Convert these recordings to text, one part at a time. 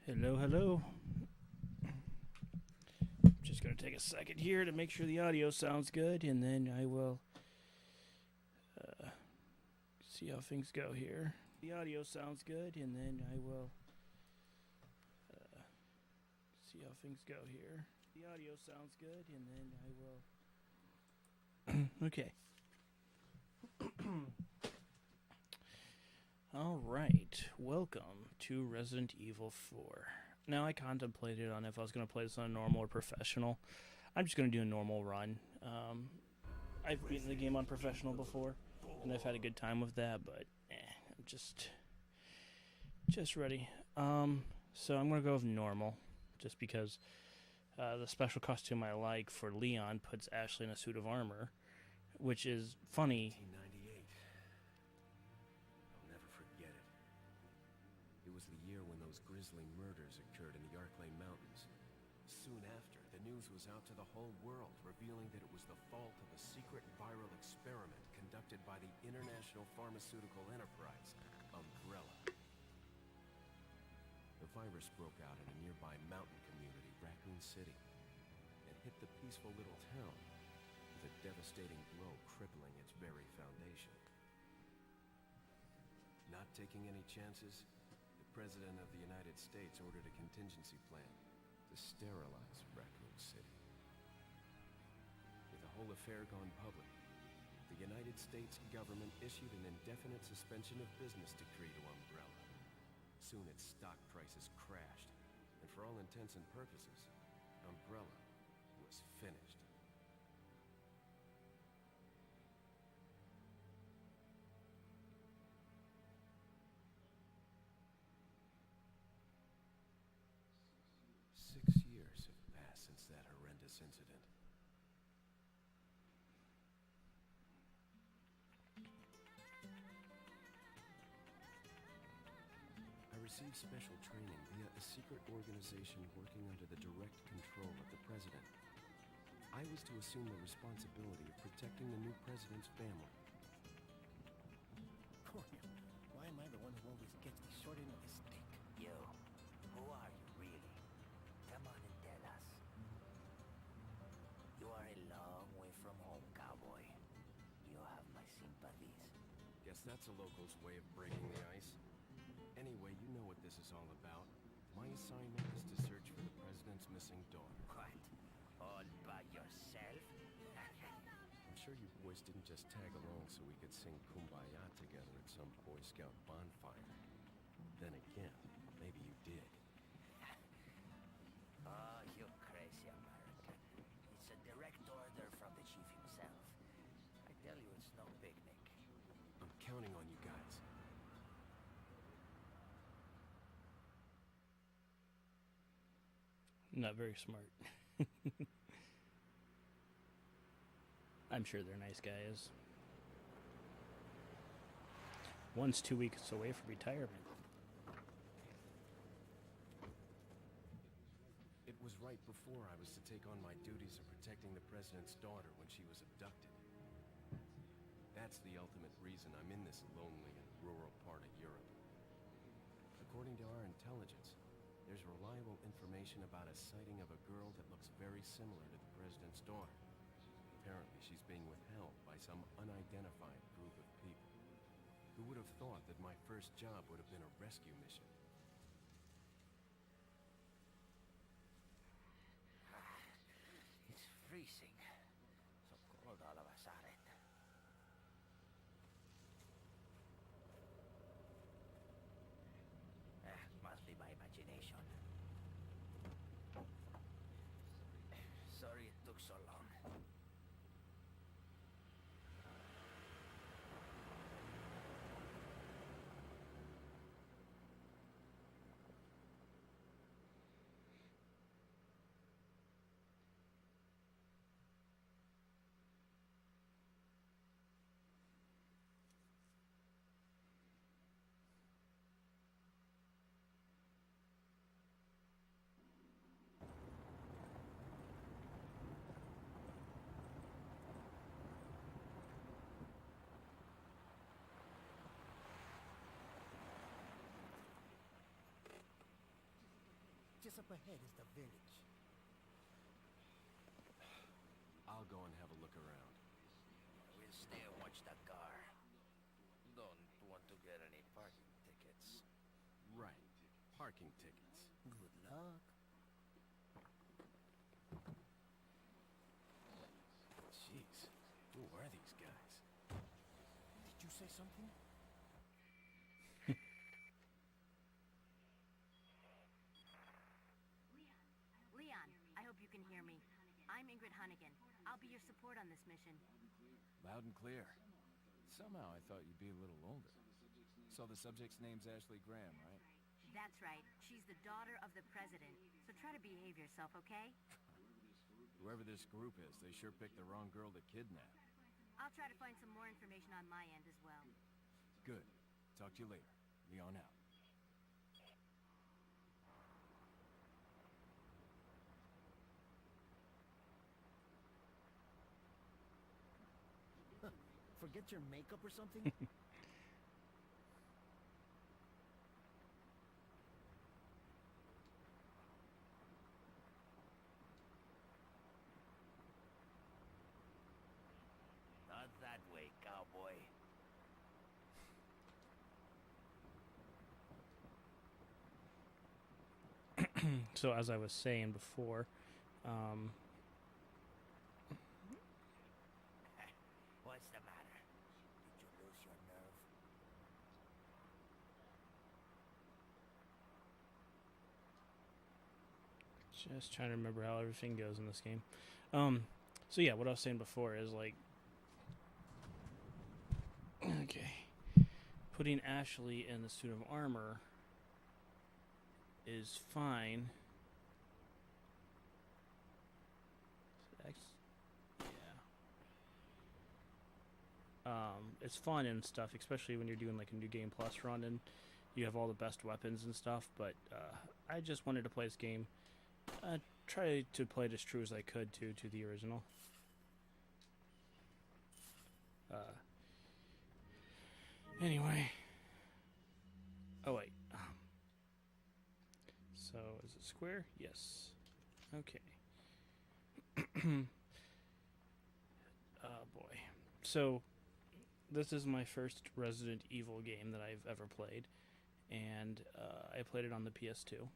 Hello, hello. Just going to take a second here to make sure the audio sounds good, and then I will see how things go here. The audio sounds good, and then I will see how things go here. The audio sounds good, and then I will. Okay. All right. Welcome to Resident Evil 4. Now, I contemplated on if I was going to play this on normal or professional. I'm just going to do a normal run. I've beaten the game on professional before, and I've had a good time with that, but I'm just ready. So I'm going to go with normal, just because the special costume I like for Leon puts Ashley in a suit of armor, which is funny. 1998. I'll never forget it. It was the year when those grisly murders occurred in the Arklay Mountains. Soon after, the news was out to the whole world, revealing that it was the fault of a secret viral experiment conducted by the international pharmaceutical enterprise, Umbrella. The virus broke out in a nearby mountain community, Raccoon City, and hit the peaceful little town with a devastating blow crippling its very foundation. Not taking any chances, the President of the United States ordered a contingency plan to sterilize Raccoon City. With the whole affair gone public, the United States government issued an indefinite suspension of business decree to Umbrella. Soon its stock prices crashed, and for all intents and purposes, Umbrella was finished. Six years have passed since that horrendous incident. I received special training via a secret organization working under the direct control of the president. I was to assume the responsibility of protecting the new president's family. Why am I the one who always gets the short end of the stick? You, who are you really? Come on and tell us. You are a long way from home, cowboy. You have my sympathies. Guess that's a local's way of breaking the ice. Anyway, you know what this is all about. My assignment is to search for the president's missing daughter. What? All by yourself? I'm sure you boys didn't just tag along so we could sing Kumbaya together at some Boy Scout bonfire. Then again, maybe you did. Oh, you crazy American. It's a direct order from the chief himself. I tell you, it's no picnic. I'm counting on you guys. Not very smart. I'm sure they're nice guys. One's 2 weeks away from retirement. It was right before I was to take on my duties of protecting the president's daughter when she was abducted. That's the ultimate reason I'm in this lonely and rural part of Europe. According to our intelligence, there's reliable information about a sighting of a girl that looks very similar to the president's daughter. Apparently, she's being withheld by some unidentified group of people. Who would have thought that my first job would have been a rescue mission? It's freezing. So cold all of a sudden. Must be my imagination. Sorry it took so long. Just up ahead is the village. I'll go and have a look around. We'll stay and watch the car. Don't want to get any parking tickets. Right. Parking tickets. Good luck. Jeez. Who are these guys? Did you say something? Leon, I hope you can hear me. I'm Ingrid Hunnigan. I'll be your support on this mission. Loud and clear. Somehow I thought you'd be a little older. So the subject's name's Ashley Graham, right? That's right. She's the daughter of the president. So try to behave yourself, okay? Whoever this group is, they sure picked the wrong girl to kidnap. I'll try to find some more information on my end as well. Good. Talk to you later. Leon out. Forget your makeup or something? Not that way, cowboy. So as I was saying before, What's the matter? Did you lose your nerve? just trying to remember how everything goes in this game. So yeah, what I was saying before is like, okay, putting Ashley in the suit of armor is fine. It's fun and stuff, especially when you're doing like a new game plus run and you have all the best weapons and stuff. But I just wanted to play this game, try to play it as true as I could to the original. Anyway, oh wait, so is it square? Yes. Okay. Oh boy. So this is my first Resident Evil game that I've ever played, and I played it on the PS2.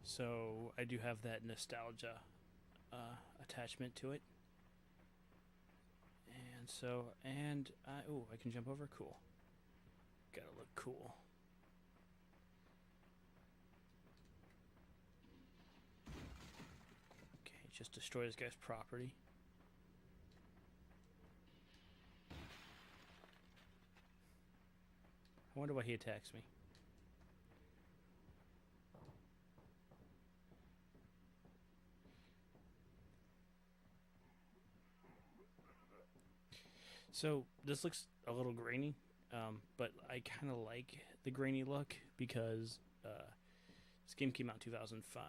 So I do have that nostalgia attachment to it. And so, I can jump over? Cool. Gotta look cool. Okay, just destroy this guy's property. I wonder why he attacks me. So this looks a little grainy, but I kind of like the grainy look because this game came out in 2005.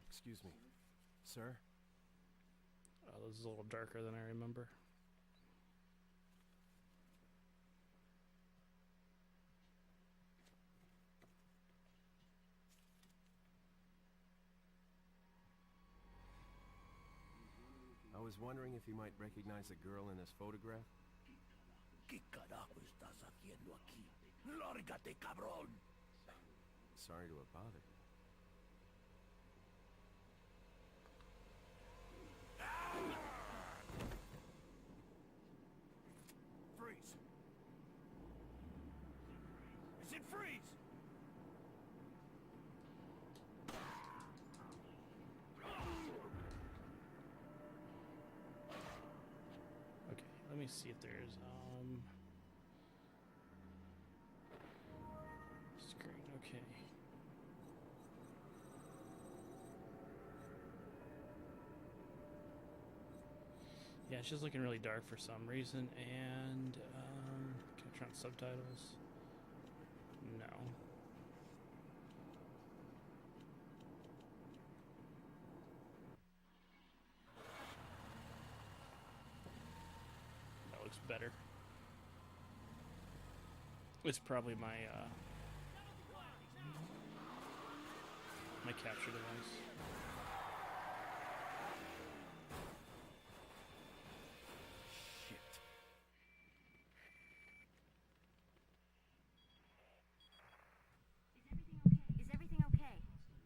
Excuse me. Sir? Oh, this is a little darker than I remember. I was wondering if you might recognize the girl in this photograph. ¿Qué carajo estás haciendo aquí? ¡Lárgate, cabrón! Sorry to have bothered. Freeze! I said freeze! Okay, let me see if there's screen. Okay. Yeah, it's just looking really dark for some reason, and can I turn on subtitles? No. That looks better. It's probably my my capture device. Shit. Is everything okay?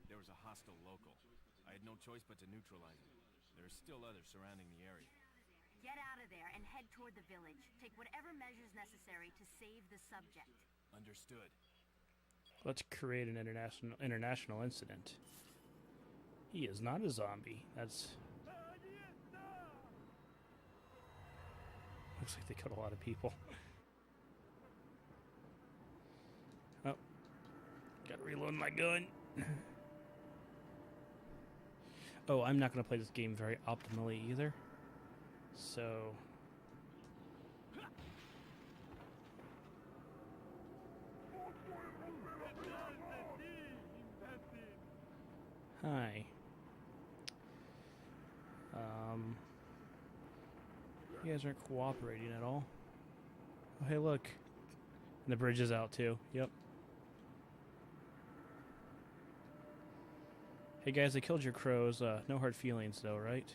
There was a hostile local. I had no choice but to neutralize it. There are still others surrounding the area. Get out of there and head toward the village. Take whatever measures necessary to save the subject. Understood. Let's create an international incident. He is not a zombie. That's... Looks like they killed a lot of people. Oh. Gotta reload my gun. Oh, I'm not gonna play this game very optimally either. So... Hi. You guys aren't cooperating at all. Oh, hey, look. And the bridge is out, too. Yep. Hey, guys, I killed your crows. No hard feelings, though, right?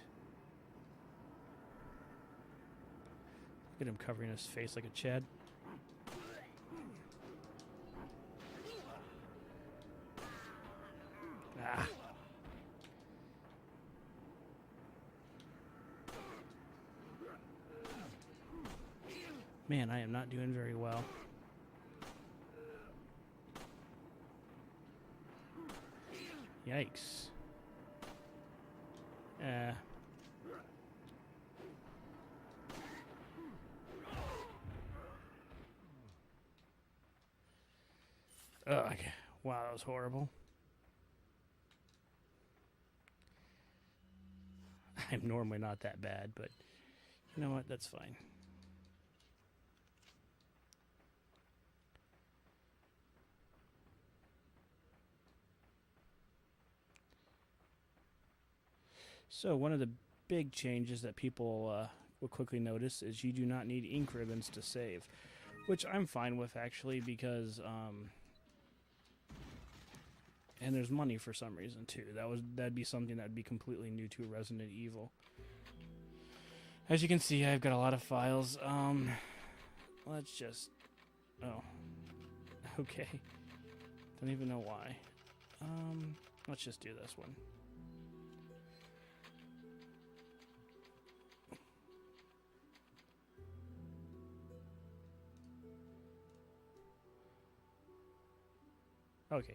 Look at him covering his face like a Chad. Ah. Man, I am not doing very well. Yikes. Ugh. Wow, that was horrible. I'm normally not that bad, but you know what? That's fine. So one of the big changes that people will quickly notice is you do not need ink ribbons to save, which I'm fine with actually because and there's money for some reason too. That'd be something that would be completely new to Resident Evil. As you can see, I've got a lot of files. Let's just... Oh. Okay. Don't even know why. Let's just do this one. Okay,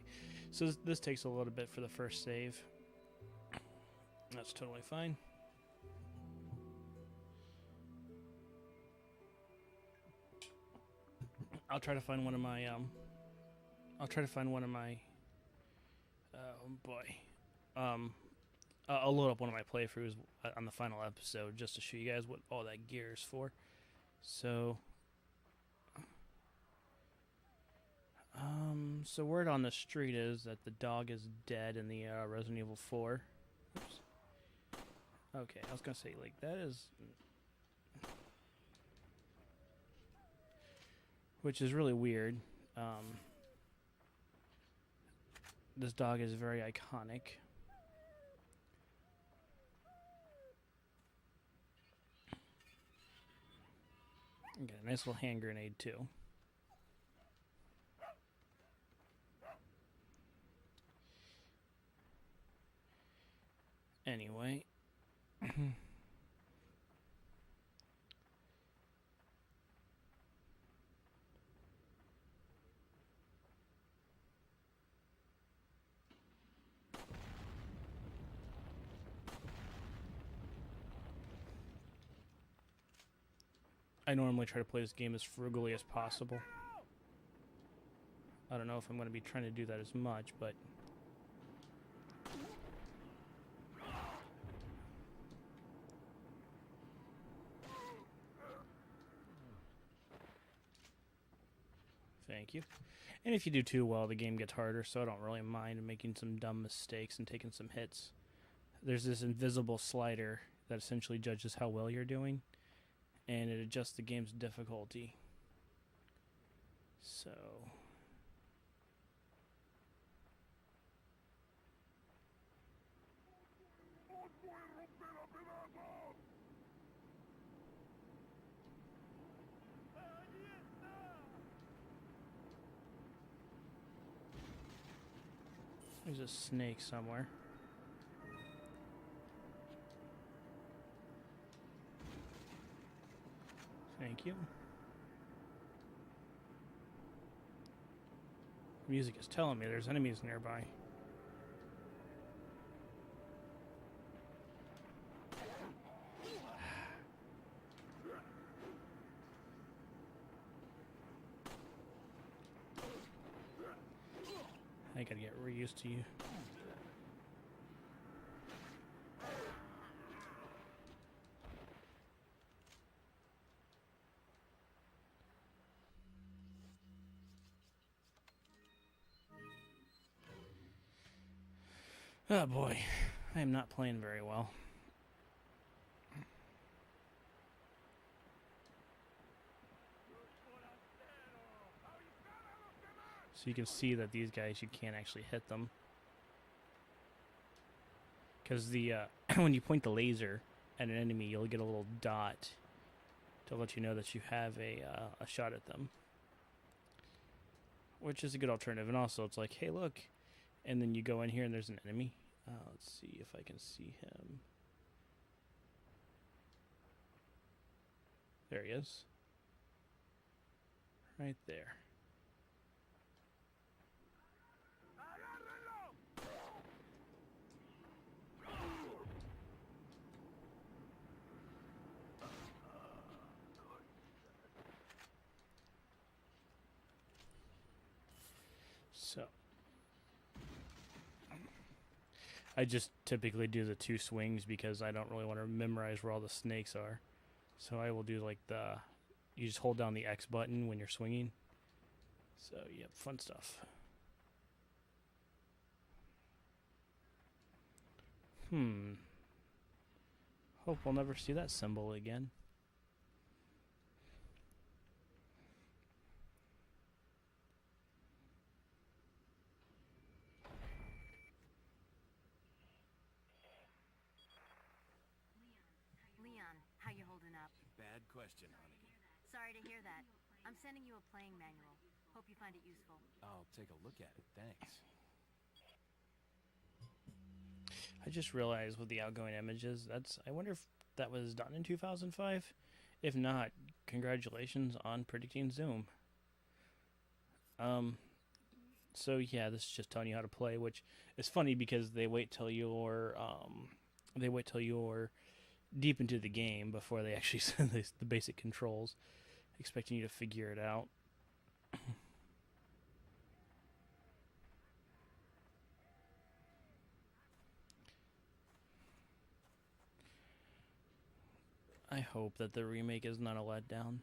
so this takes a little bit for the first save. That's totally fine. I'll try to find one of my oh boy. I'll load up one of my playthroughs on the final episode just to show you guys what all that gear is for. So so word on the street is that the dog is dead in the Resident Evil 4. Oops. Okay, I was gonna say, like, that is... Which is really weird. This dog is very iconic. Got a nice little hand grenade, too. Anyway. I normally try to play this game as frugally as possible. I don't know if I'm going to be trying to do that as much, but... Thank you. And if you do too well, the game gets harder, so I don't really mind making some dumb mistakes and taking some hits. There's this invisible slider that essentially judges how well you're doing, and it adjusts the game's difficulty. So there's a snake somewhere. Thank you. Music is telling me there's enemies nearby. I gotta get reused to you. Oh boy, I am not playing very well. So you can see that these guys, you can't actually hit them. Because the when you point the laser at an enemy, you'll get a little dot to let you know that you have a shot at them. Which is a good alternative. And also, it's like, hey, look. And then you go in here and there's an enemy. Let's see if I can see him. There he is. Right there. So I just typically do the 2 swings because I don't really want to memorize where all the snakes are. So I will do like you just hold down the X button when you're swinging. So yep, fun stuff. Hope we'll never see that symbol again. Leon, how you holding up? Bad question, Hannigan. Sorry to hear that. I'm sending you a playing manual. Hope you find it useful. I'll take a look at it, thanks. I just realized with the outgoing images, I wonder if that was done in 2005. If not, congratulations on predicting Zoom. So yeah, this is just telling you how to play, which is funny because they wait till you're deep into the game before they actually send the basic controls, expecting you to figure it out. I hope that the remake is not a letdown.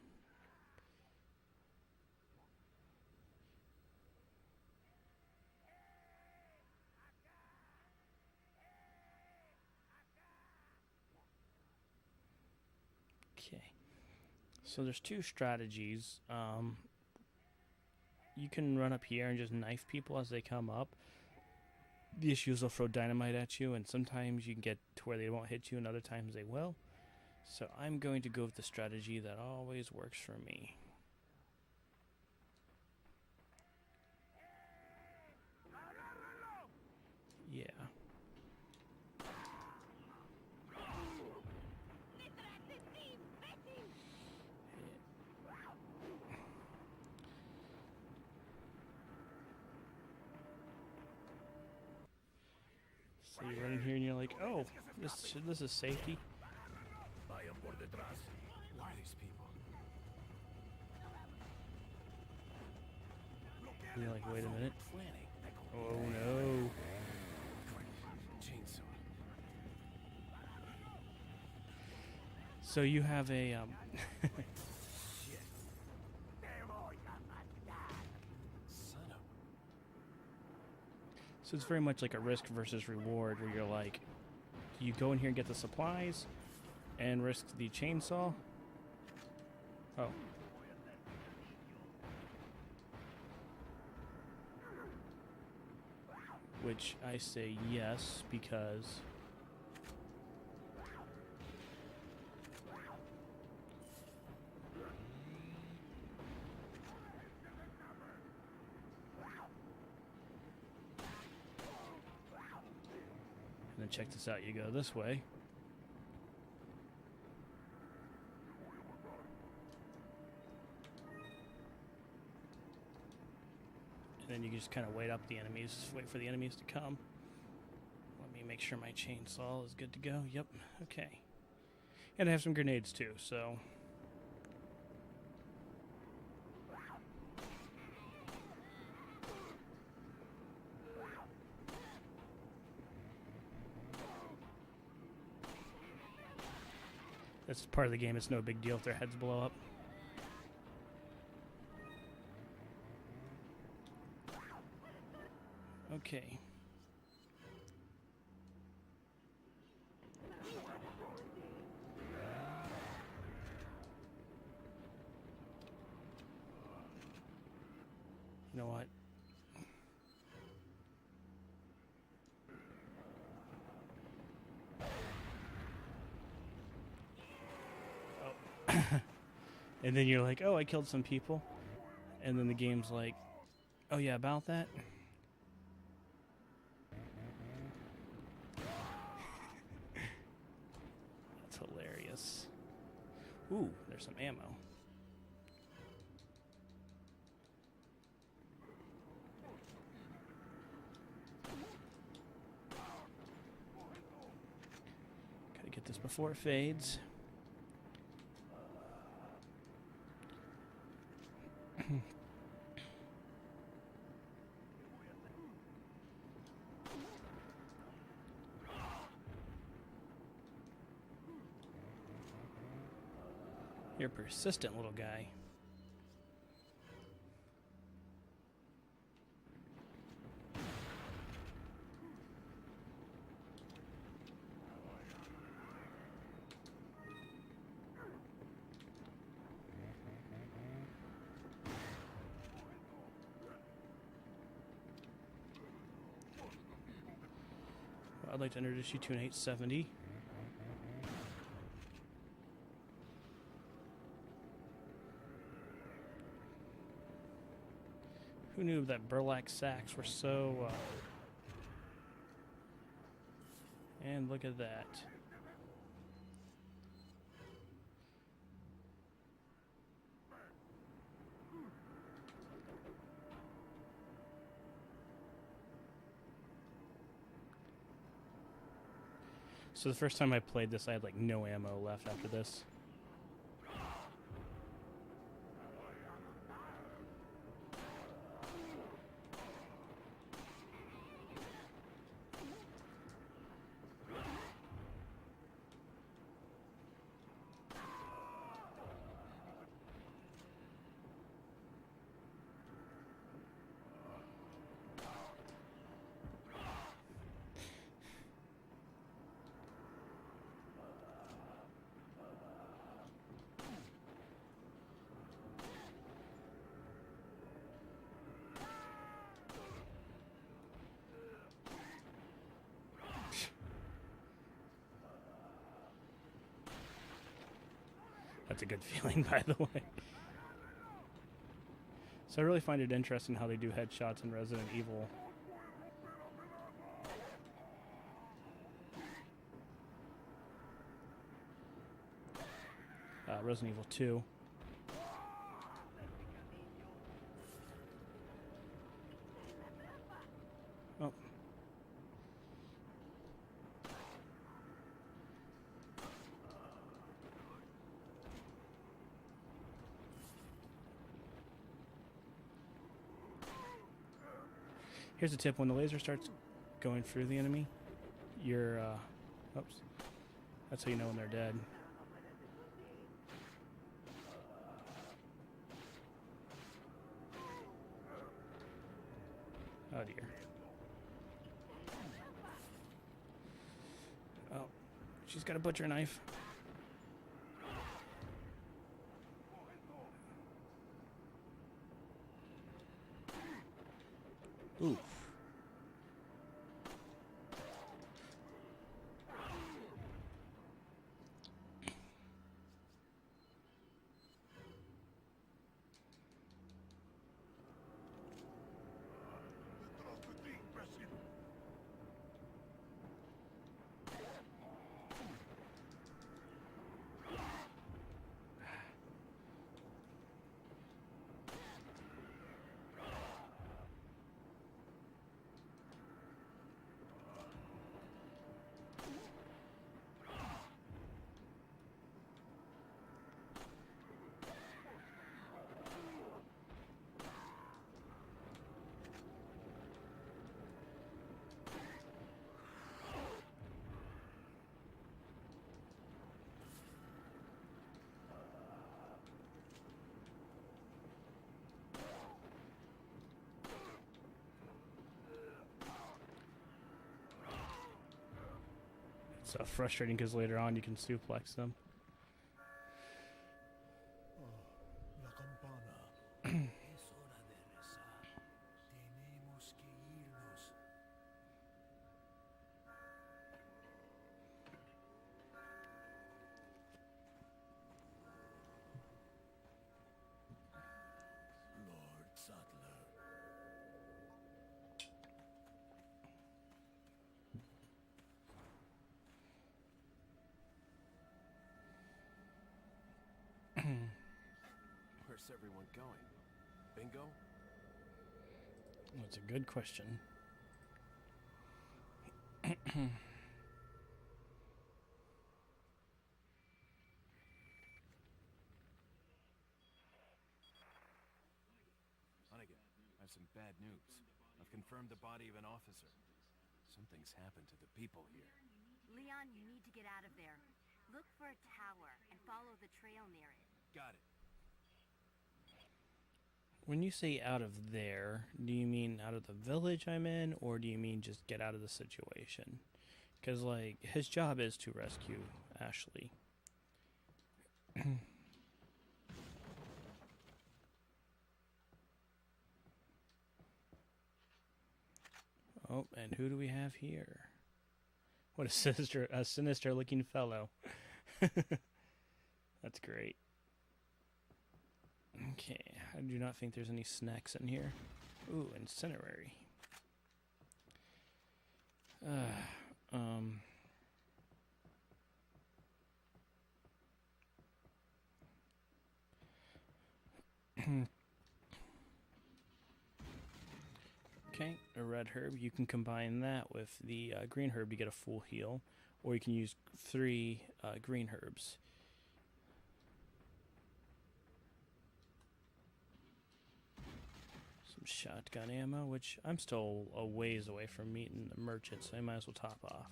Okay. So there's 2 strategies. You can run up here and just knife people as they come up. The issue is they'll throw dynamite at you, and sometimes you can get to where they won't hit you, and other times they will. So I'm going to go with the strategy that always works for me. Yeah. So you run in here and you're like, oh, this is safety. Why are these people? You're like, wait a minute. Planning. Oh no. Chainsaw. So you have a Son of so it's very much like a risk versus reward, where you're like, you go in here and get the supplies and risk the chainsaw. Oh. Which I say yes, because and then check this out, you go this way. And then you can just kind of wait for the enemies to come. Let me make sure my chainsaw is good to go. Yep, okay. And I have some grenades too, so. That's part of the game, it's no big deal if their heads blow up. Okay. You know what? Oh. And then you're like, oh, I killed some people. And then the game's like, oh yeah, about that? That's hilarious. Ooh, there's some ammo. Gotta get this before it fades. You're a persistent little guy. I'd like to introduce you to an 870. Who knew that burlap sacks were so... And look at that. So the first time I played this, I had like no ammo left after this. That's a good feeling, by the way. So I really find it interesting how they do headshots in Resident Evil. Resident Evil 2. Oh. Here's a tip: when the laser starts going through the enemy, you're, oops. That's how you know when they're dead. Oh dear. Oh, she's got a butcher knife. Oof. So frustrating because later on you can suplex them. La campana. Es hora de rezar. Tenemos que irnos. Lord Sattler. Where's everyone going? Bingo? That's a good question. Hunnigan, I have some bad news. I've confirmed the body of an officer. Something's happened to the people here. Leon, you need to get out of there. Look for a tower and follow the trail near it. Got it. When you say out of there, do you mean out of the village I'm in, or do you mean just get out of the situation? Because, like, his job is to rescue Ashley. Oh, and who do we have here? What a sinister-looking fellow. That's great. Okay, I do not think there's any snacks in here. Ooh, incinerary. Um. Okay, a red herb. You can combine that with the green herb to get a full heal, or you can use 3 green herbs. Some shotgun ammo, which I'm still a ways away from meeting the merchant, so I might as well top off.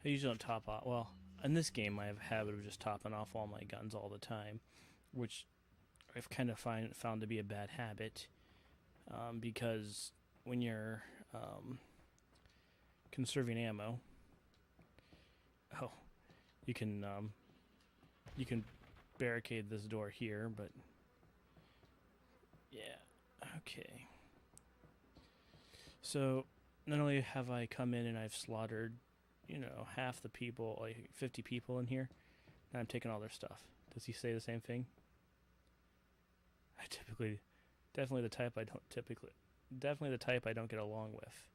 I usually don't top off. Well, in this game, I have a habit of just topping off all my guns all the time, which I've kind of found to be a bad habit, because when you're conserving ammo, you can barricade this door here, but yeah, okay. So not only have I come in and I've slaughtered, half the people, like 50 people in here, and I'm taking all their stuff. Does he say the same thing? Definitely the type I don't get along with.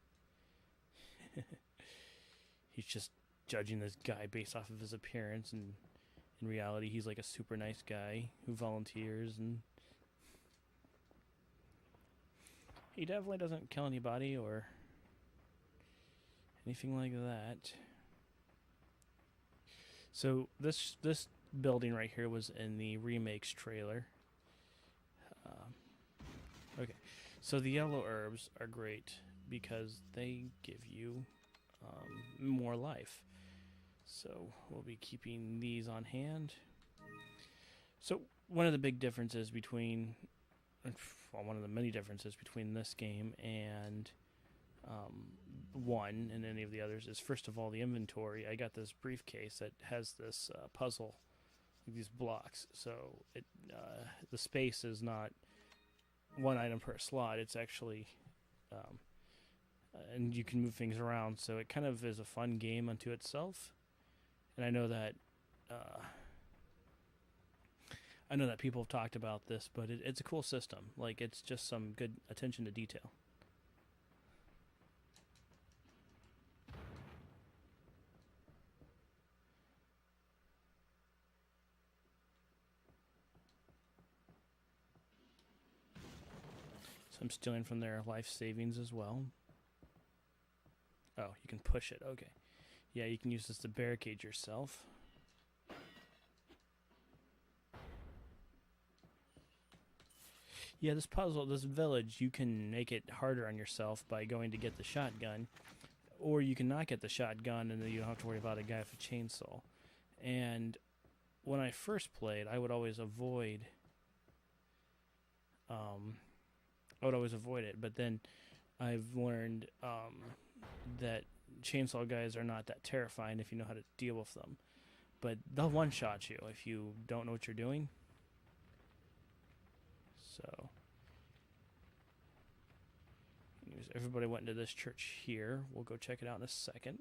He's just judging this guy based off of his appearance, and in reality, he's like a super nice guy who volunteers, and he definitely doesn't kill anybody or anything like that. So this building right here was in the remakes trailer. Okay, so the yellow herbs are great because they give you more life. So we'll be keeping these on hand. So one of the big differences between, one of the many differences between this game and one and any of the others is, first of all, the inventory. I got this briefcase that has this puzzle, these blocks. So the space is not one item per slot. It's actually, and you can move things around. So it kind of is a fun game unto itself. And I know that people have talked about this, but it's a cool system. Like, it's just some good attention to detail. So I'm stealing from their life savings as well. Oh, you can push it. Okay. Yeah, you can use this to barricade yourself. Yeah, this puzzle, this village, you can make it harder on yourself by going to get the shotgun. Or you can not get the shotgun and then you don't have to worry about a guy with a chainsaw. And when I first played, I would always avoid it. But then I've learned that chainsaw guys are not that terrifying if you know how to deal with them. But they'll one-shot you if you don't know what you're doing. So, anyways, everybody went into this church here. We'll go check it out in a second.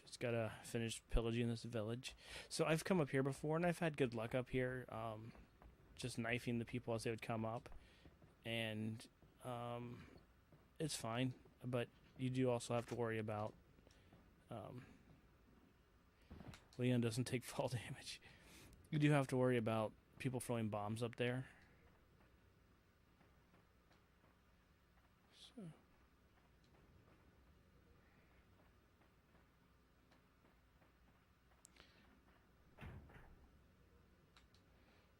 Just gotta finish pillaging this village. So I've come up here before, and I've had good luck up here. Just knifing the people as they would come up. And it's fine. But you do also have to worry about... Leon doesn't take fall damage. You do have to worry about people throwing bombs up there.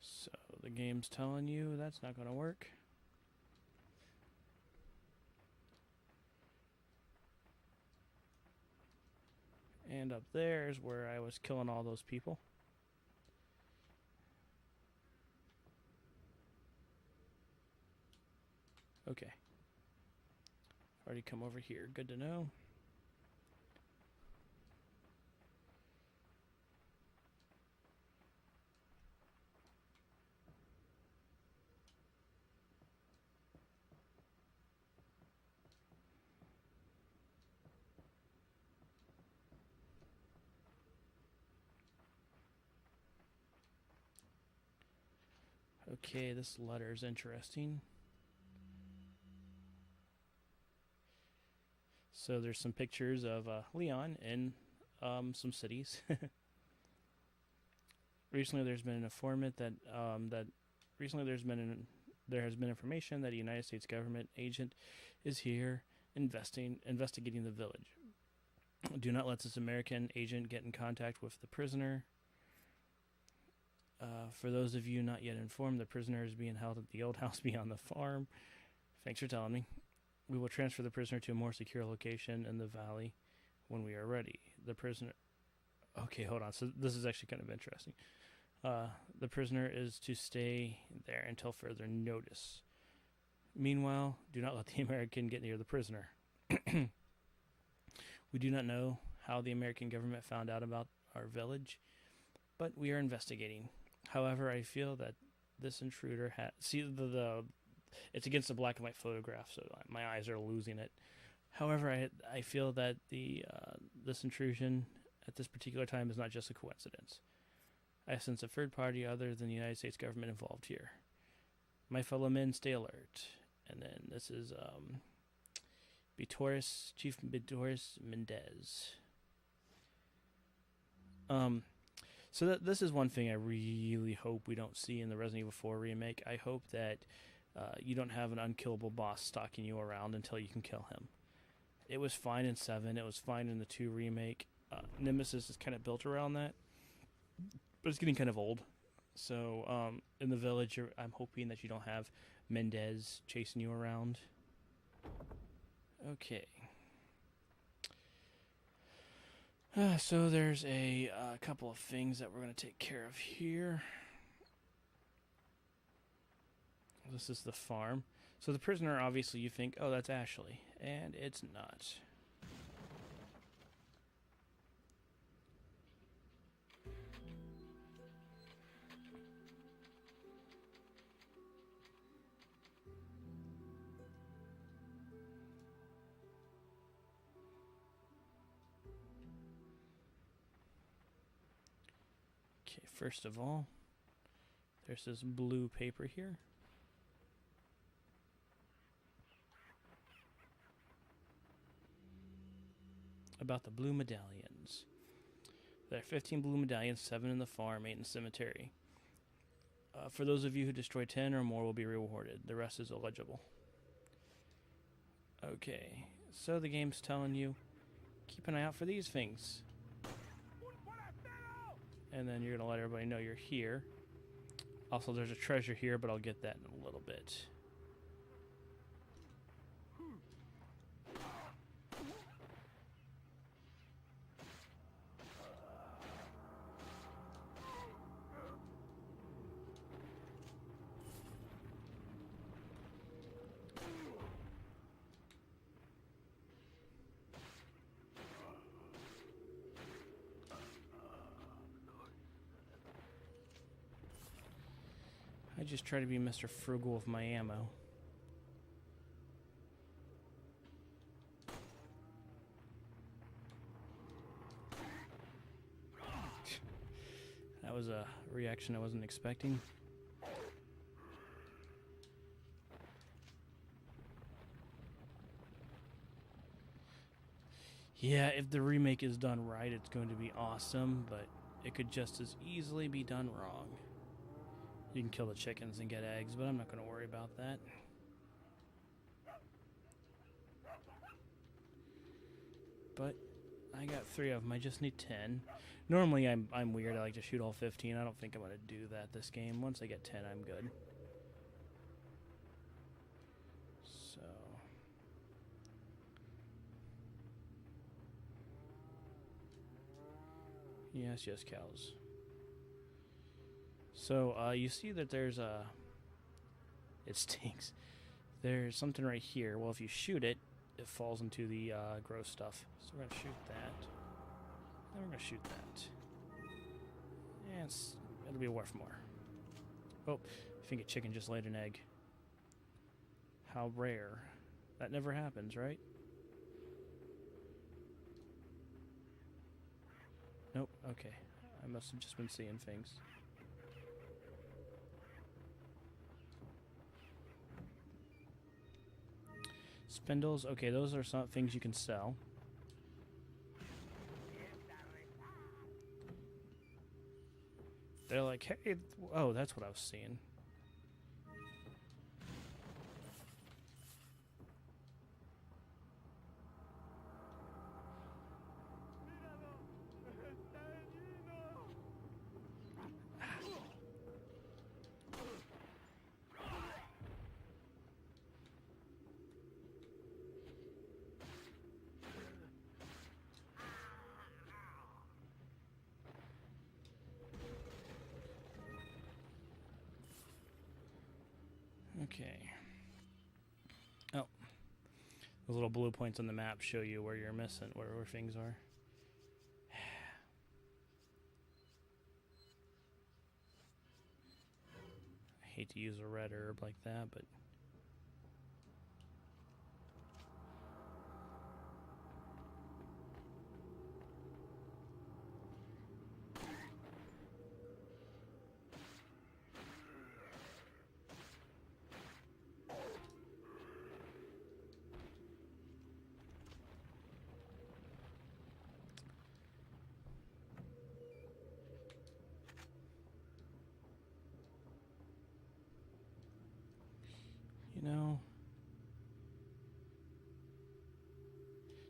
So the game's telling you that's not going to work. And up there is where I was killing all those people. Okay. Already come over here. Good to know. Okay, this letter is interesting. So there's some pictures of Leon in some cities. Recently, there's been an informant that there has been information that a United States government agent is here investigating the village. Do not let this American agent get in contact with the prisoner. For those of you not yet informed, the prisoner is being held at the old house beyond the farm. Thanks for telling me. We will transfer the prisoner to a more secure location in the valley when we are ready. The prisoner... Okay, hold on. So this is actually kind of interesting. The prisoner is to stay there until further notice. Meanwhile, do not let the American get near the prisoner. We do not know how the American government found out about our village, but we are investigating. However, I feel that this intruder had... See, it's against the black and white photograph, so my eyes are losing it. However, I feel that this intrusion at this particular time is not just a coincidence. I sense a third party other than the United States government involved here. My fellow men, stay alert. And then this is Chief Bitoris Mendez. So this is one thing I really hope we don't see in the Resident Evil 4 remake. I hope that you don't have an unkillable boss stalking you around until you can kill him. It was fine in 7. It was fine in the 2 remake. Nemesis is kind of built around that. But it's getting kind of old. So in the village, I'm hoping that you don't have Mendez chasing you around. Okay. So there's a couple of things that we're going to take care of here. This is the farm. So the prisoner, obviously, you think, oh, that's Ashley. And it's not. Okay, first of all, there's this blue paper here. About the blue medallions. There are 15 blue medallions, 7 in the farm, 8 in the cemetery. For those of you who destroy 10 or more will be rewarded. The rest is illegible. Okay, so the game's telling you, keep an eye out for these things. And then you're going to let everybody know you're here. Also, there's a treasure here, but I'll get that in a little bit. I just try to be Mr. Frugal with my ammo. That was a reaction I wasn't expecting. Yeah, if the remake is done right, it's going to be awesome, but it could just as easily be done wrong. You can kill the chickens and get eggs, but I'm not going to worry about that. But I got 3 of them. I just need 10. Normally, I'm weird. I like to shoot all 15. I don't think I'm going to do that this game. Once I get 10, I'm good. So... Yes, yes, cows. So, you see that there's a... It stinks. There's something right here. Well, if you shoot it, it falls into the gross stuff. So we're going to shoot that. Then we're going to shoot that. And it'll be worth more. Oh, I think a chicken just laid an egg. How rare. That never happens, right? Nope, okay. I must have just been seeing things. Spindles, okay, those are some things you can sell. They're like, hey, oh, that's what I was seeing. Okay. Oh. Those little blue points on the map show you where you're missing, where things are. I hate to use a red herb like that, but... You know,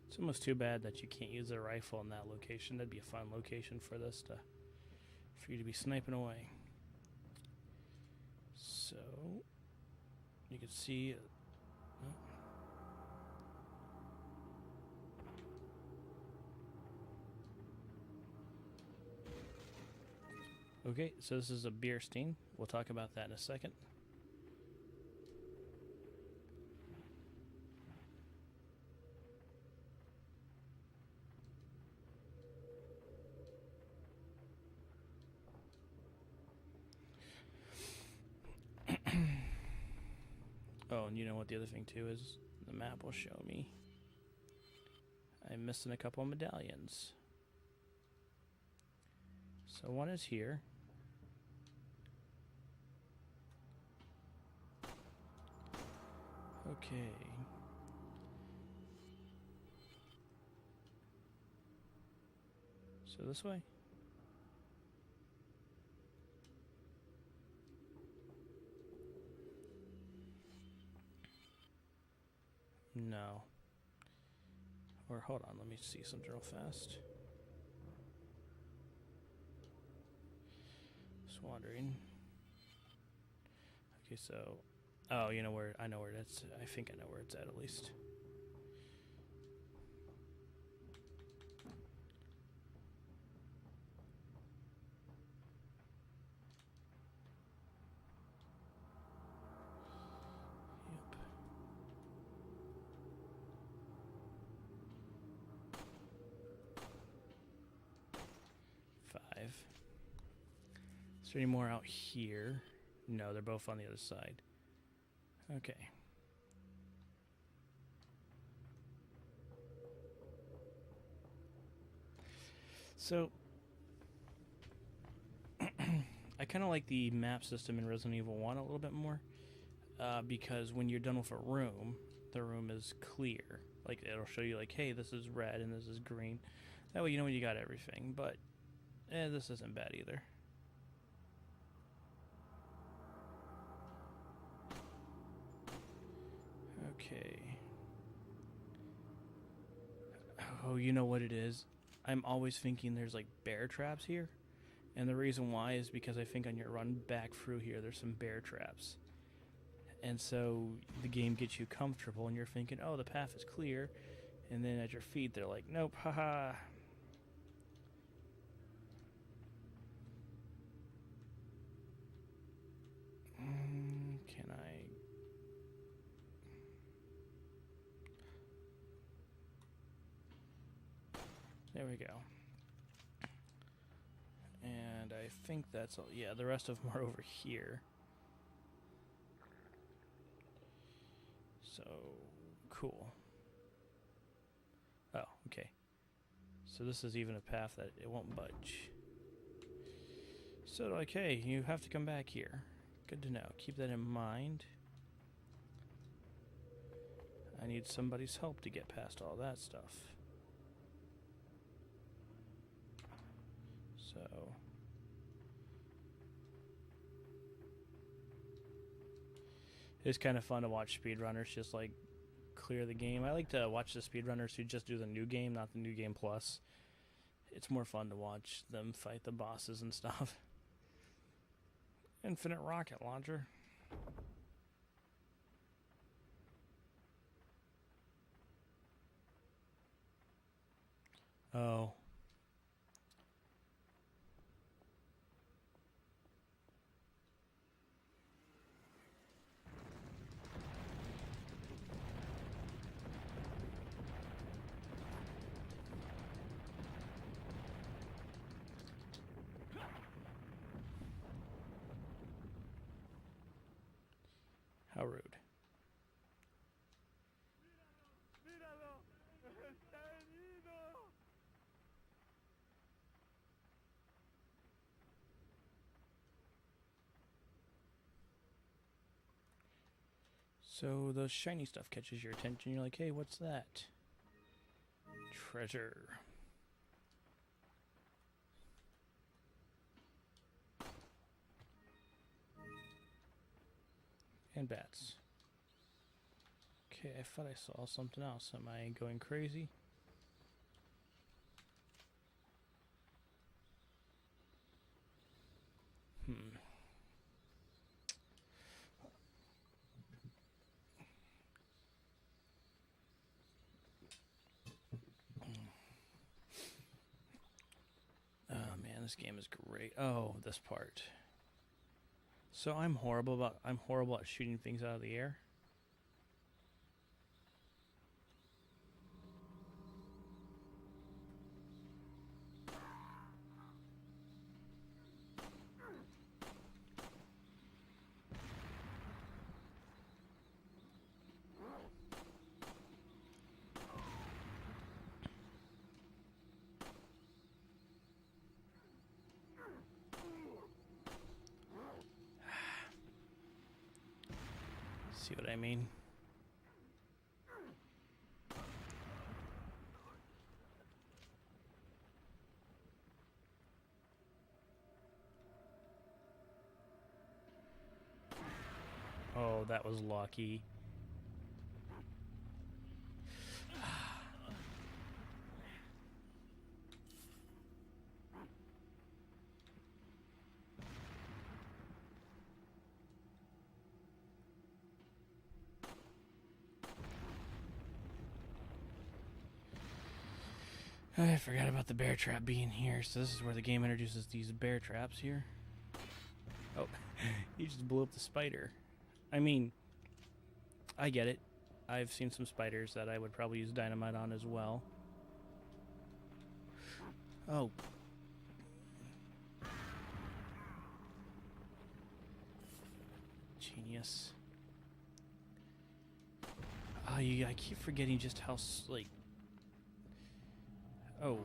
it's almost too bad that you can't use a rifle in that location. That'd be a fun location for this for you to be sniping away. So you can see. Okay, so this is a beer sting. We'll talk about that in a second. Oh, and you know what the other thing too is? The map will show me I'm missing a couple of medallions. So one is here. Okay. So this way. No. Or hold on, let me see something real fast. Just wondering. Okay, so... Oh, you know where... I know where that's... I think I know where it's at least. Is there any more out here? No, they're both on the other side. Okay. So, I kind of like the map system in Resident Evil 1 a little bit more. Because when you're done with a room, the room is clear. Like, it'll show you, like, hey, this is red and this is green. That way you know when you got everything. But, this isn't bad either. Okay. Oh, you know what it is? I'm always thinking there's, like, bear traps here. And the reason why is because I think on your run back through here, there's some bear traps. And so the game gets you comfortable, and you're thinking, oh, the path is clear. And then at your feet, they're like, nope, haha. Can I... There we go. And I think that's all. Yeah, the rest of them are over here. So, cool. Oh, okay. So this is even a path that it won't budge. So, okay, you have to come back here. Good to know. Keep that in mind. I need somebody's help to get past all that stuff. So... It's kind of fun to watch speedrunners just, like, clear the game. I like to watch the speedrunners who just do the new game, not the new game plus. It's more fun to watch them fight the bosses and stuff. Infinite rocket launcher. Oh. How rude. So the shiny stuff catches your attention. You're like, hey, what's that? Treasure. And bats. Okay, I thought I saw something else. Am I going crazy? Oh man, this game is great. Oh, this part. So I'm horrible at shooting things out of the air. See what I mean? Oh, that was lucky. I forgot about the bear trap being here, so this is where the game introduces these bear traps here. Oh, he just blew up the spider. I mean, I get it. I've seen some spiders that I would probably use dynamite on as well. Oh. genius. Oh, I keep forgetting just how, like... Oh.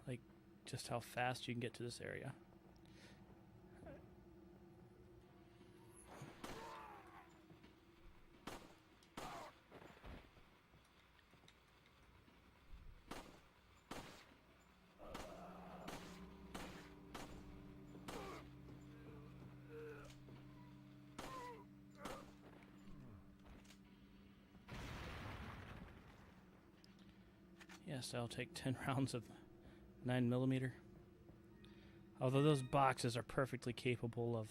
Like, just how fast you can get to this area. Yes, I'll take 10 rounds of 9mm. Although those boxes are perfectly capable of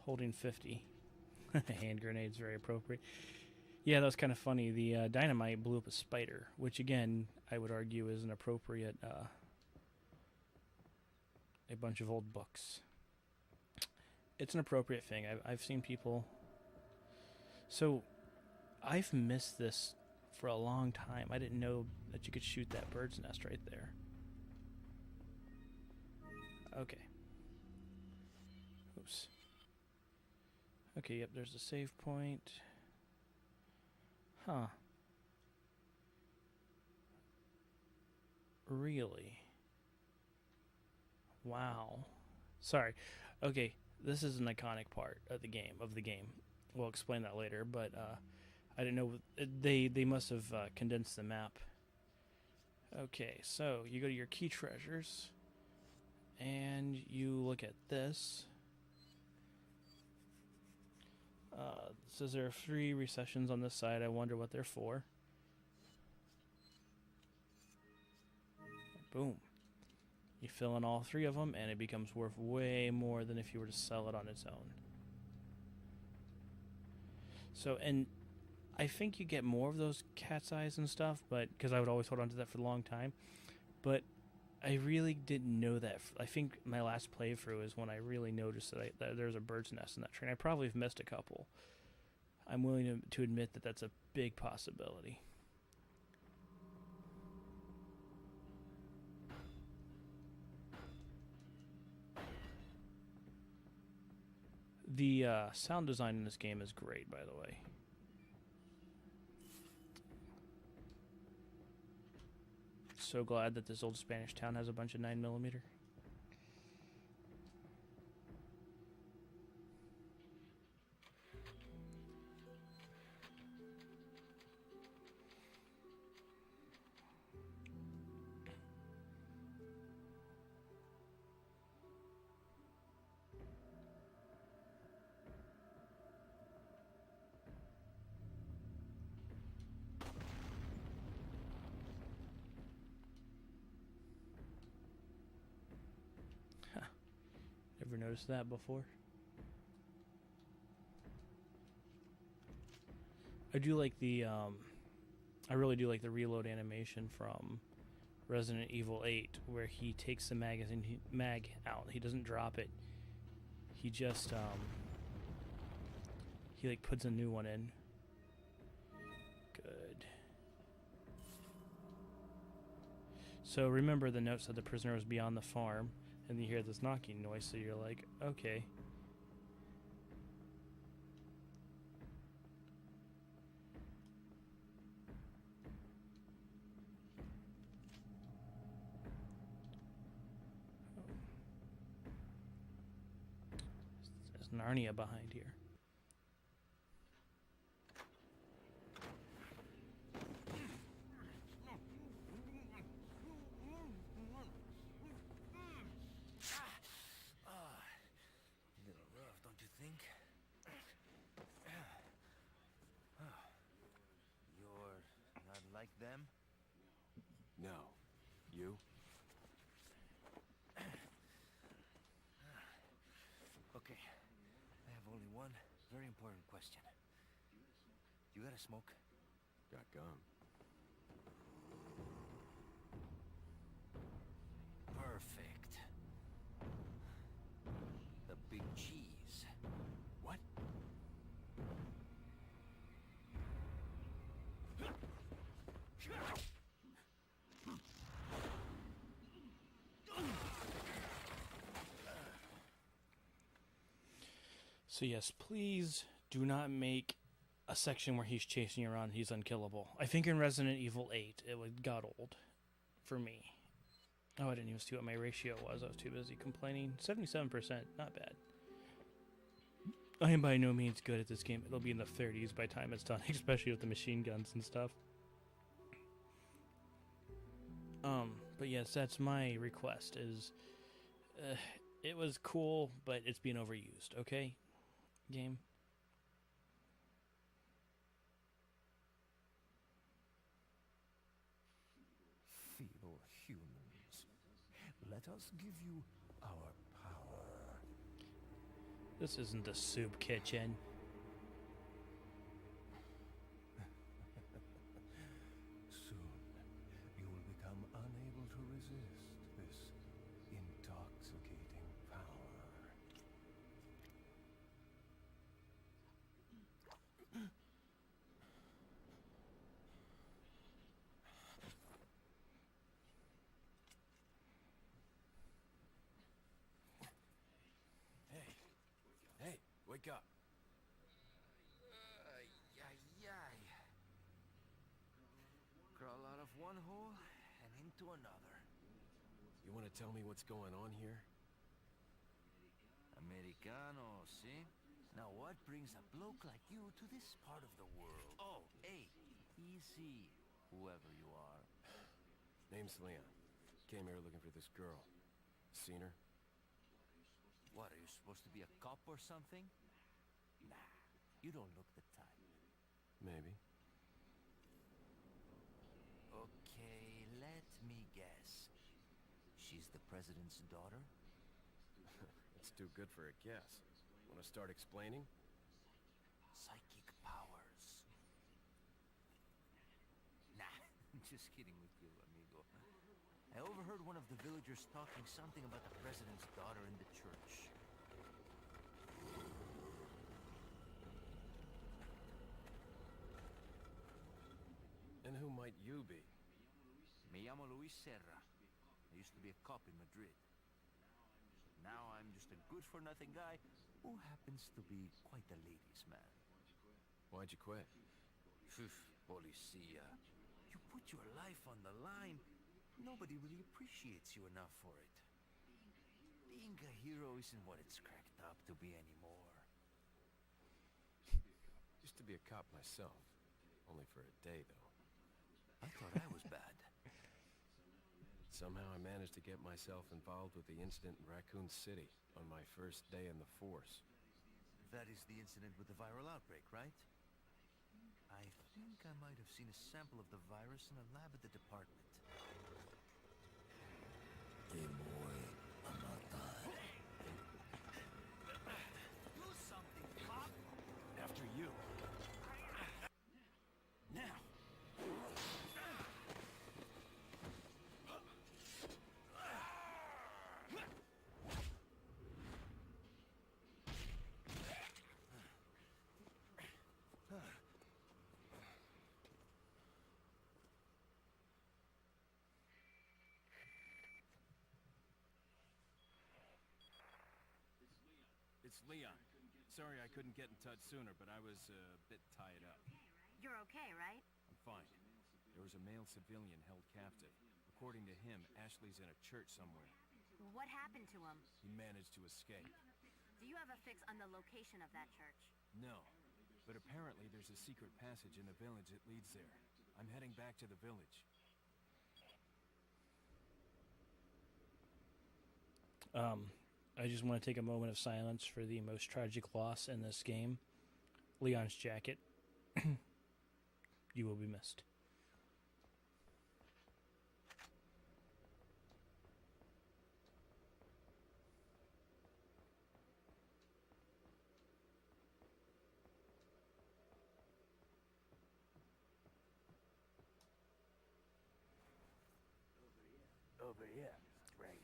holding 50. Hand grenades, very appropriate. Yeah, that was kind of funny. The dynamite blew up a spider, which again, I would argue is an appropriate, a bunch of old books. It's an appropriate thing. I've seen people... So, I've missed this for a long time. I didn't know that you could shoot that bird's nest right there. Okay. Oops. Okay, yep, there's a save point. Huh. Really? Wow. Sorry. Okay, this is an iconic part of the game. We'll explain that later, but I didn't know they must have condensed the map. Okay, so you go to your key treasures and you look at this. It says there are 3 recessions on this side. I wonder what they're for. Boom. You fill in all 3 of them and it becomes worth way more than if you were to sell it on its own. So, and I think you get more of those cat's eyes and stuff, but because I would always hold on to that for a long time. But I really didn't know that. I think my last playthrough is when I really noticed that there's a bird's nest in that train. I probably have missed a couple. I'm willing to admit that that's a big possibility. The sound design in this game is great, by the way. So glad that this old Spanish town has a bunch of 9mm. Ever noticed that before? I do like the, I really do like the reload animation from Resident Evil 8, where he takes the mag out. He doesn't drop it. He just, he like puts a new one in. Good. So remember the note said the prisoner was beyond the farm. And you hear this knocking noise, so you're like, okay. There's Narnia behind here. Like them? No. You? Okay. I have only one very important question. You got a smoke? Got gum. Perfect. The big cheese. What? So yes, please do not make a section where he's chasing you around. He's unkillable. I think in Resident Evil 8 it got old for me. Oh, I didn't even see what my ratio was. I was too busy complaining. 77%, not bad. I am by no means good at this game. It'll be in the 30s by the time it's done, especially with the machine guns and stuff. But yes, that's my request. It was cool, but it's being overused. Okay, game. Feeble humans, let us give you our power. This isn't the soup kitchen. Soon, you will become unable to resist this intoxicating power. Hey. Hey, wake up. Ay. Crawl out of one hole and into another. You want to tell me what's going on here? Americano, see? Now what brings a bloke like you to this part of the world? Oh, hey, easy, whoever you are. Name's Leon. Came here looking for this girl. Seen her? What, are you supposed to be a cop or something? Nah, you don't look the type. Maybe. Okay, let me guess. She's the president's daughter? It's too good for a guess. Want to start explaining? Psychic powers. Nah, just kidding with you, amigo. I overheard one of the villagers talking something about the president's daughter in the church. And who might you be? Me llamo Luis Serra. I used to be a cop in Madrid. Now I'm just a good-for-nothing guy who happens to be quite a ladies' man. Why'd you quit? Phew, policia. You put your life on the line, nobody really appreciates you enough for it. Being a hero isn't what it's cracked up to be anymore. Used to be a cop myself. Only for a day, though. I thought I was bad. Somehow I managed to get myself involved with the incident in Raccoon City on my first day in the force. That is the incident with the viral outbreak, right? I think I might have seen a sample of the virus in a lab at the department. Do something, cop! After you. Now! It's Leon. Sorry I couldn't get in touch sooner, but I was a bit tied up. You're okay, right? I'm fine. There was a male civilian held captive. According to him, Ashley's in a church somewhere. What happened to him? He managed to escape. Do you have a fix on the location of that church? No. But apparently there's a secret passage in the village that leads there. I'm heading back to the village. I just want to take a moment of silence for the most tragic loss in this game. Leon's jacket. You will be missed. Over here, stranger.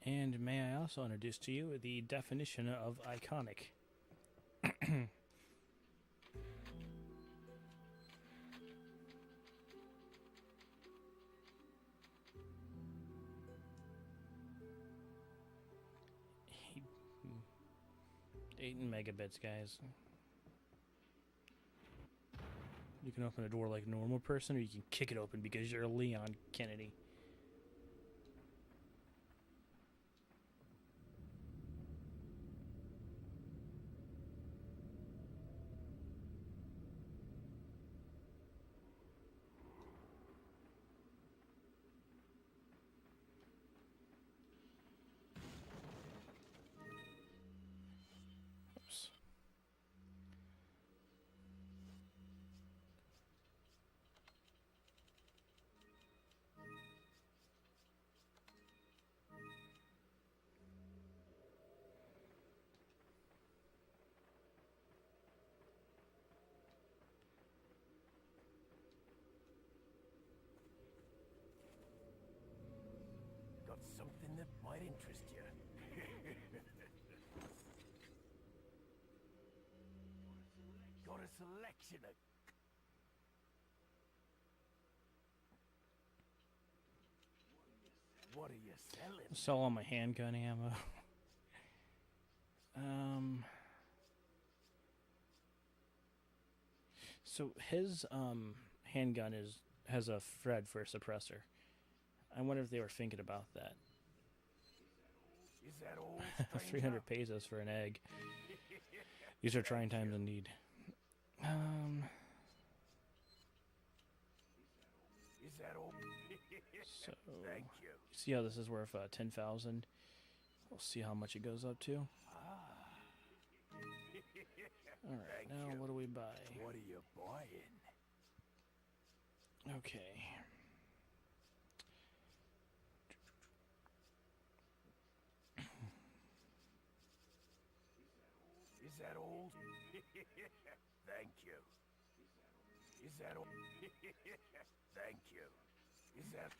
And may I also introduce to you the definition of iconic. 8 megabits, guys. You can open a door like a normal person, or you can kick it open because you're Leon Kennedy. Oops. Got something that might interest you. Got a selection of... What are you selling? Sell all my handgun ammo. So his handgun has a Fred for a suppressor. I wonder if they were thinking about that. Is that all, 300 pesos for an egg. These are trying times indeed. Is that all? So Thank you. see how this is worth 10,000. We'll see how much it goes up to. All right, Thank now you. what do we buy? What are you buying? Okay. Is that all? Thank you. Is that all? Thank you. Is that...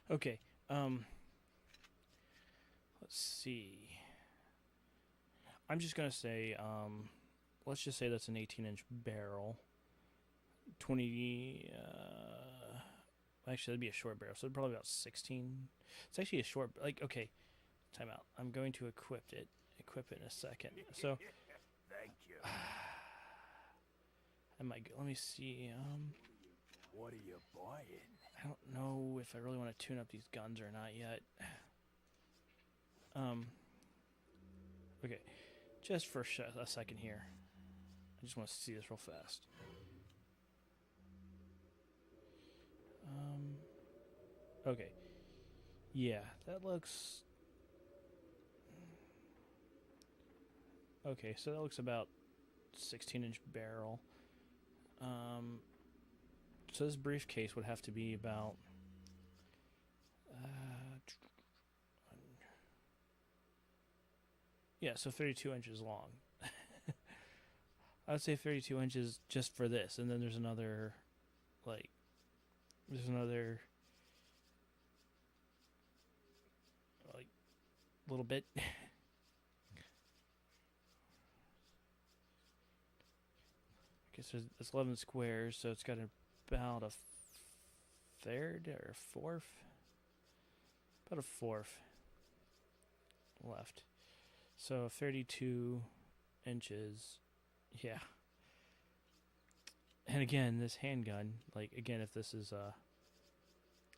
Okay. Let's see. I'm just gonna say, let's just say that's an 18-inch barrel. 20. Actually, that'd be a short barrel, so probably about 16. It's actually a short. Like, okay, time out. I'm going to equip it. Equip it in a second. So. Thank you. I might go, let me see. What are you buying? I don't know if I really want to tune up these guns or not yet. Okay, just for a second here. I just want to see this real fast. Okay. Yeah, that looks... Okay, so that looks about 16-inch barrel. So this briefcase would have to be about... yeah, so 32 inches long. I would say 32 inches just for this, and then there's another, like, there's another, like, little bit. Okay, so it's 11 squares, so it's got about a third or a fourth, about a fourth left. So 32 inches, yeah. And again, this handgun, like, again, if this is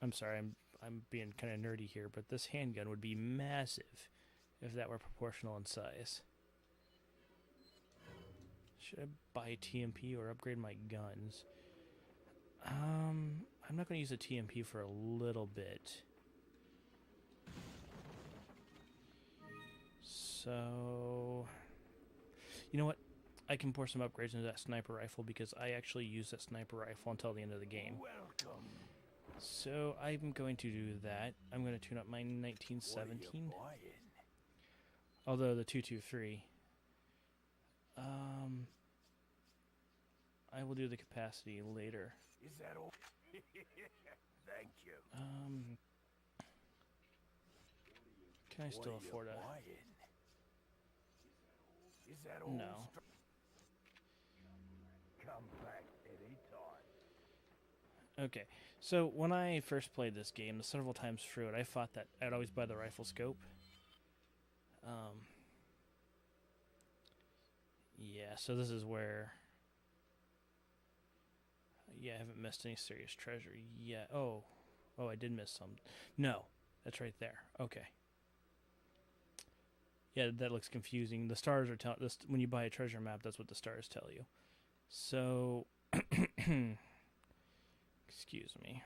I'm sorry, I'm being kind of nerdy here, but this handgun would be massive if that were proportional in size. Should I buy a TMP or upgrade my guns? I'm not going to use a TMP for a little bit. So, you know what? I can pour some upgrades into that sniper rifle because I actually use that sniper rifle until the end of the game. Welcome. So I'm going to do that. I'm going to tune up my What are you 1917. buying? Although the 223. I will do the capacity later. Is that all? Thank you. Can I still afford a... buying? Is that all? No. Come back anytime. Okay, so when I first played this game, several times through it, I thought that I'd always buy the rifle scope. Yeah, so this is where... Yeah, I haven't missed any serious treasure yet. Oh, I did miss some. No, that's right there. Okay. Yeah, that looks confusing. The stars are telling this when you buy a treasure map. That's what the stars tell you. So, excuse me.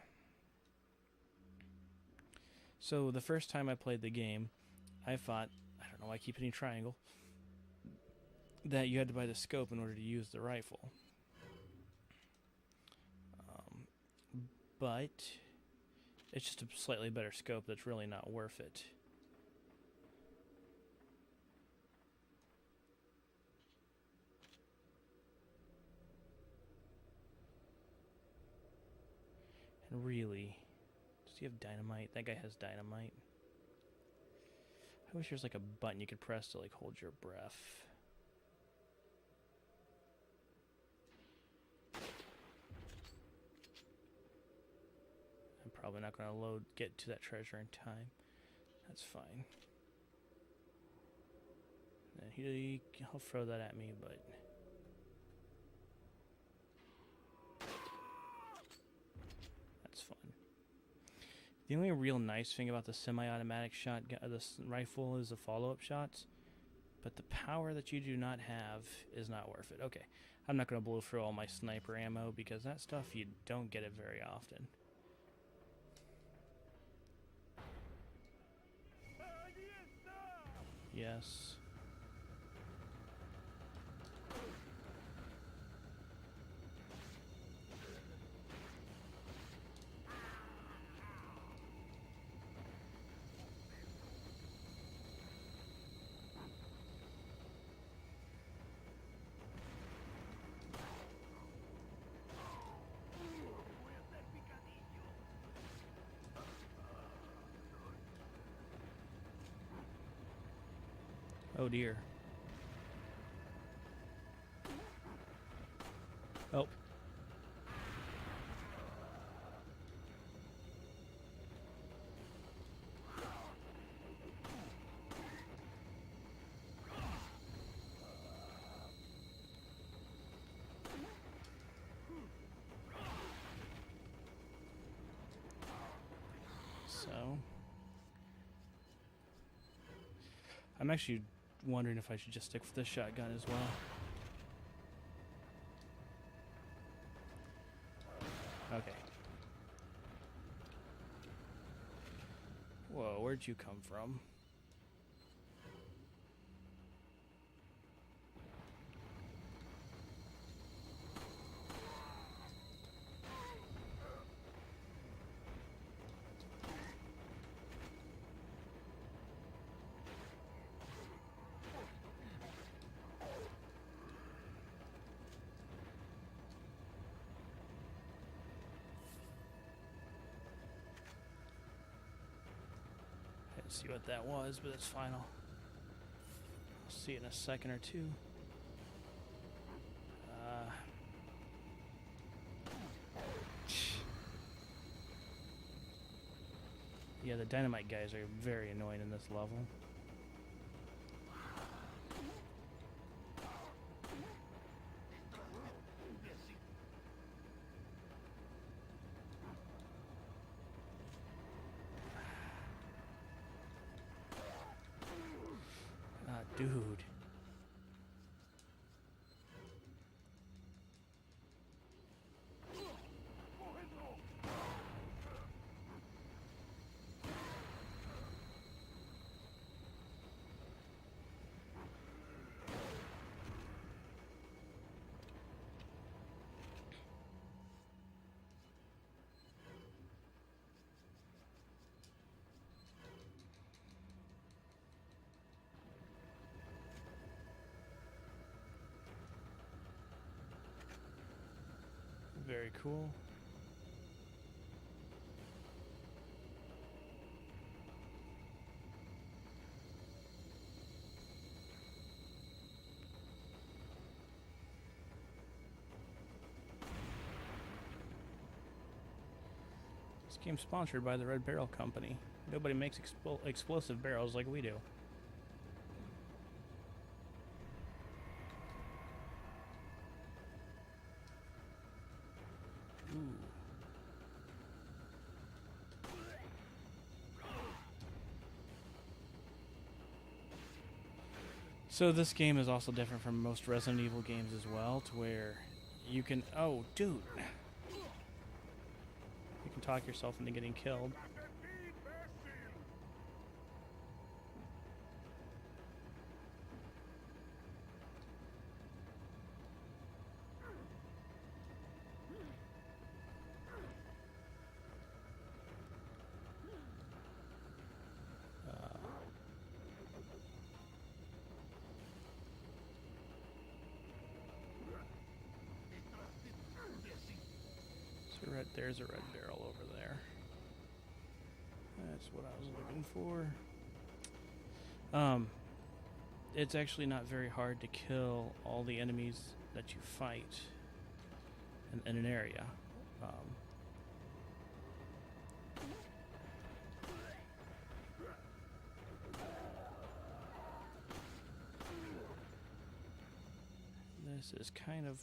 So the first time I played the game, I thought, I don't know why I keep hitting triangle, that you had to buy the scope in order to use the rifle. But it's just a slightly better scope that's really not worth it. And really, does he have dynamite? That guy has dynamite. I wish there's like a button you could press to like hold your breath. I'm probably not going to get to that treasure in time. That's fine. And he'll throw that at me, but... That's fun. The only real nice thing about the semi-automatic shotgun, this rifle, is the follow-up shots. But the power that you do not have is not worth it. Okay, I'm not going to blow through all my sniper ammo because that stuff, you don't get it very often. Yes. Oh dear. Oh. So, I'm actually wondering if I should just stick with this shotgun as well. Okay. Whoa, where'd you come from? See what that was, but that's fine. I'll see it in a second or two. Yeah, the dynamite guys are very annoying in this level. Dude. Very cool. This game's sponsored by the Red Barrel Company. Nobody makes explosive barrels like we do. Ooh. So this game is also different from most Resident Evil games as well, to where you can... Oh, dude! You can talk yourself into getting killed. There's a red barrel over there. That's what I was looking for. It's actually not very hard to kill all the enemies that you fight in an area. This is kind of...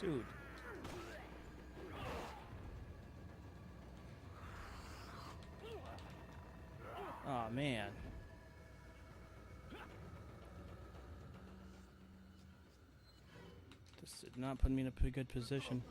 Dude. Aw, man. This did not put me in a good position.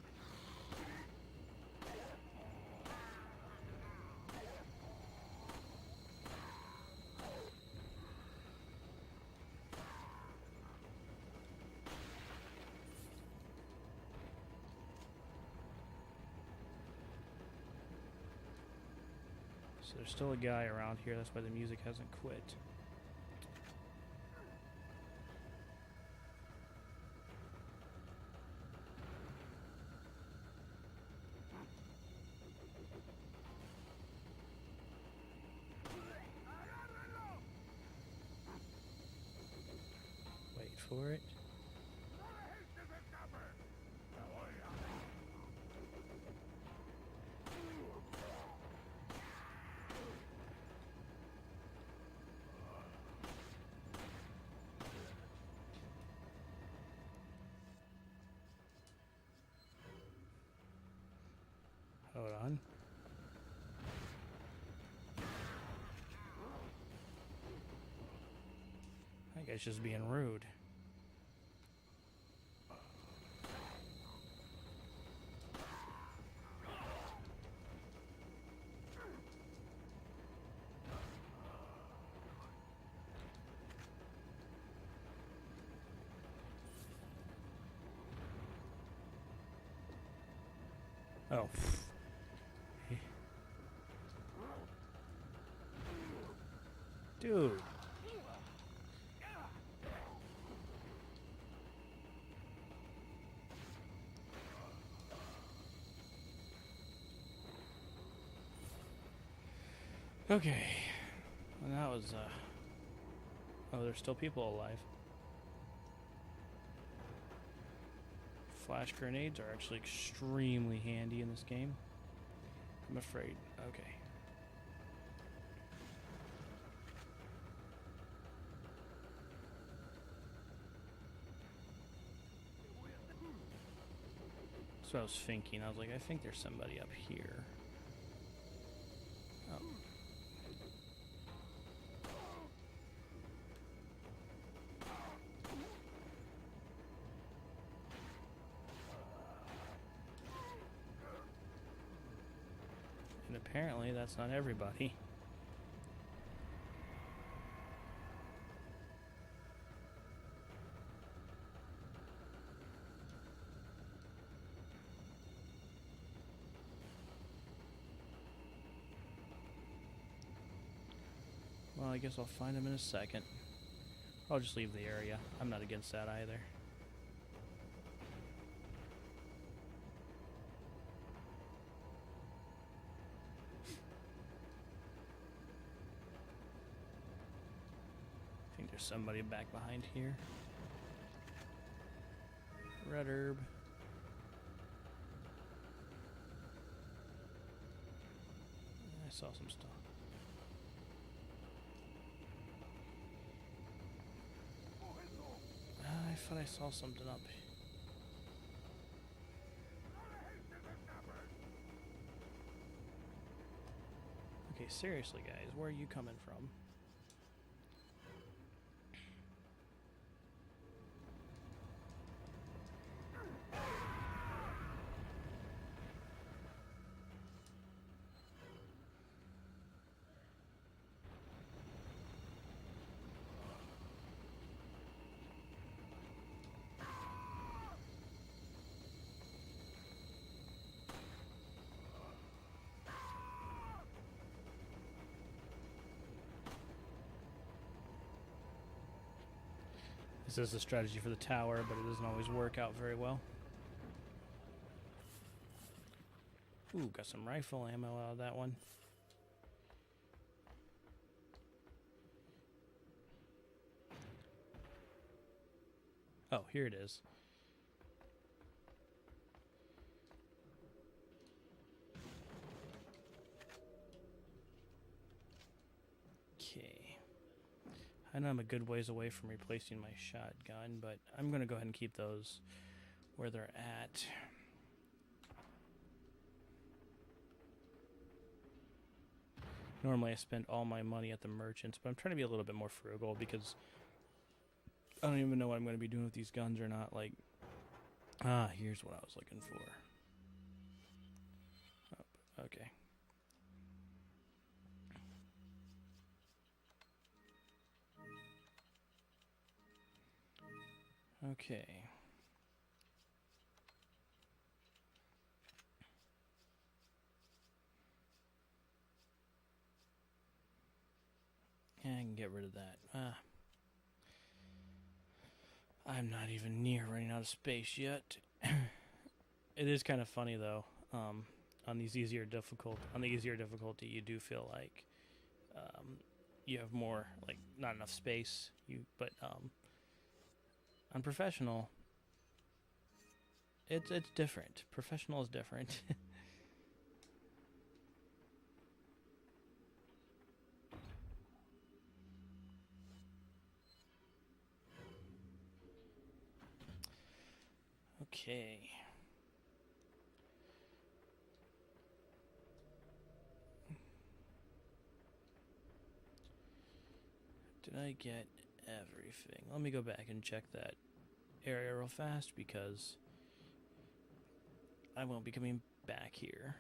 So there's still a guy around here, that's why the music hasn't quit. Wait for it. Hold on. That guy's just being rude. Oh. Dude. Okay. Well, that was, oh, there's still people alive. Flash grenades are actually extremely handy in this game. I'm afraid. Okay. So I was thinking, I was like, I think there's somebody up here. Oh. And apparently that's not everybody. I guess I'll find him in a second. I'll just leave the area. I'm not against that either. I think there's somebody back behind here. Red herb. I saw some stuff. I thought I saw something up. Okay, seriously, guys, where are you coming from? This is the strategy for the tower, but it doesn't always work out very well. Ooh, got some rifle ammo out of that one. Oh, here it is. Okay. I know I'm a good ways away from replacing my shotgun, but I'm going to go ahead and keep those where they're at. Normally I spend all my money at the merchants, but I'm trying to be a little bit more frugal because I don't even know what I'm going to be doing with these guns or not. Like, here's what I was looking for. Oh, okay. Okay. I can get rid of that. I'm not even near running out of space yet. It is kind of funny though. On the easier difficulty, you do feel like you have more, like, not enough space. But on professional, it's different. Professional is different. Okay. Did I get everything? Let me go back and check that area real fast because I won't be coming back here.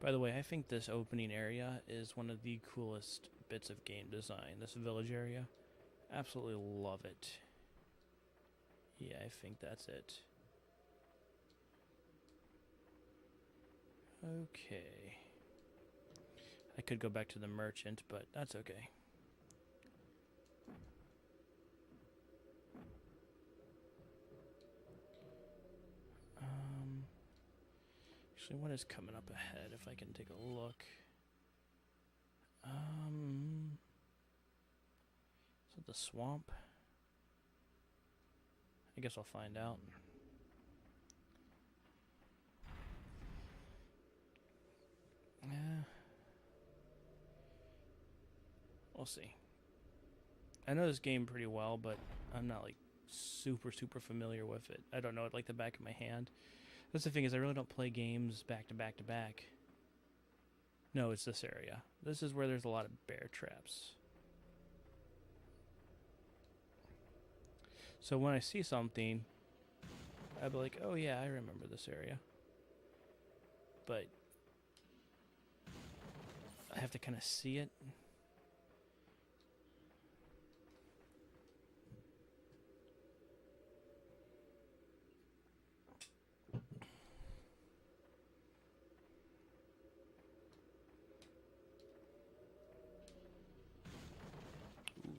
By the way, I think this opening area is one of the coolest bits of game design. This village area. Absolutely love it. Yeah, I think that's it. Okay. I could go back to the merchant, but that's okay. Actually, what is coming up ahead if I can take a look? Is it the swamp? I guess I'll find out. Yeah. We'll see. I know this game pretty well, but I'm not, like, super familiar with it. I don't know it like the back of my hand. That's the thing, is I really don't play games back to back to back. No, it's this area. This is where there's a lot of bear traps. So when I see something, I'll be like, oh yeah, I remember this area. But I have to kind of see it.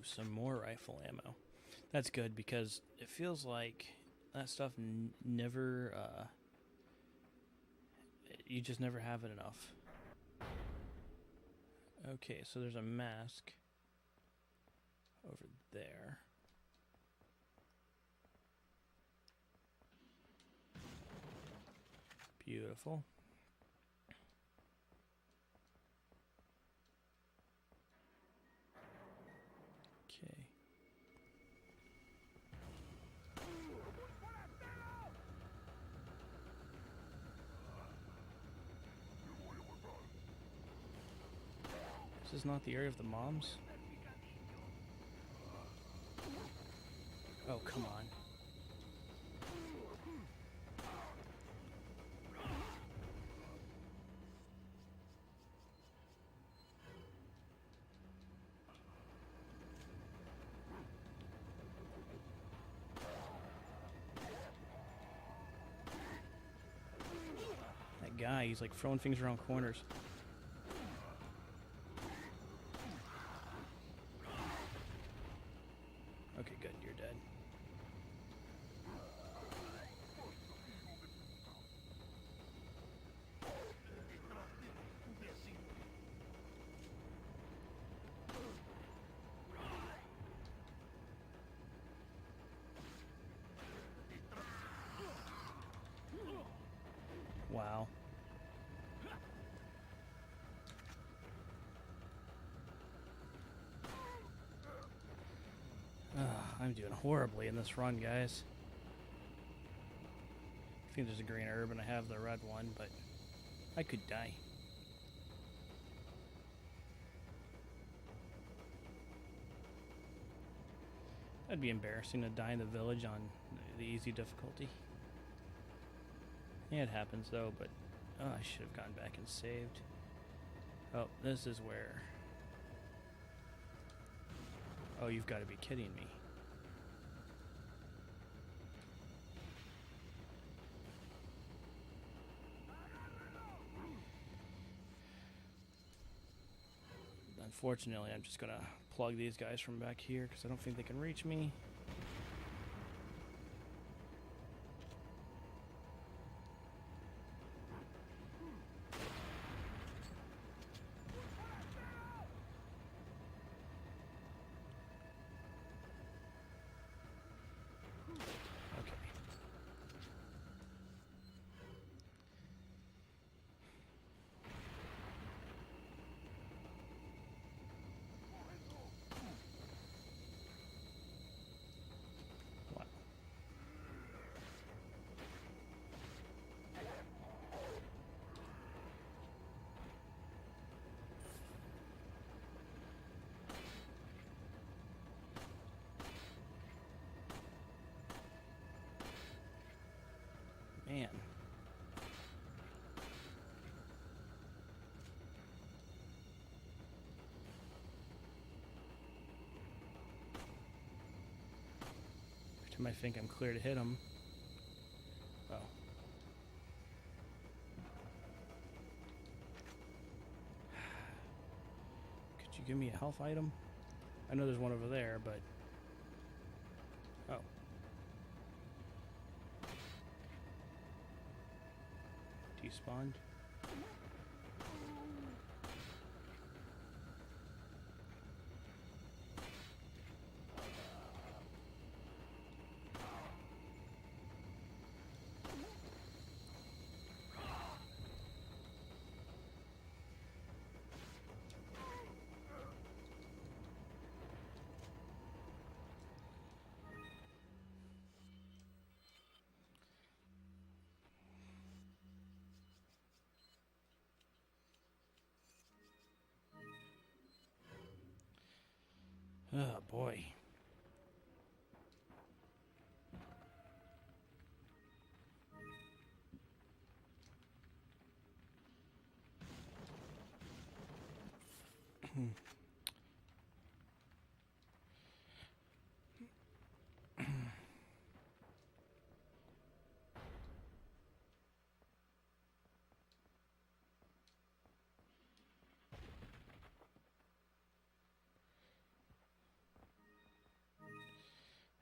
some more rifle ammo. That's good because it feels like that stuff never, you just never have it enough. Okay, so there's a mask over there. Beautiful. Okay. This is not the area of the moms? Oh, come on. That guy, he's like throwing things around corners. Okay, good, you're dead. Wow. I'm doing horribly in this run, guys. I think there's a green herb and I have the red one, but I could die. That'd be embarrassing to die in the village on the easy difficulty. Yeah, it happens though, but I should have gone back and saved. Oh, this is where... Oh, you've got to be kidding me. Unfortunately, I'm just going to plug these guys from back here because I don't think they can reach me. Man. Every time I think I'm clear to hit him. Oh. Could you give me a health item? I know there's one over there, but... Oh. Despawned. Oh boy.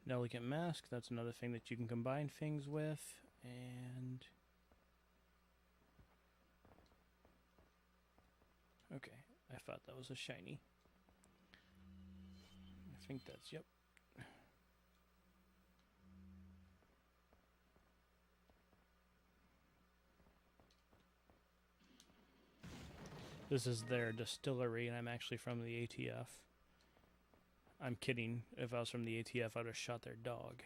An elegant mask, that's another thing that you can combine things with. And okay, I thought that was a shiny. I think that's, yep. This is their distillery, and I'm actually from the ATF. I'm kidding. If I was from the ATF, I'd have shot their dog.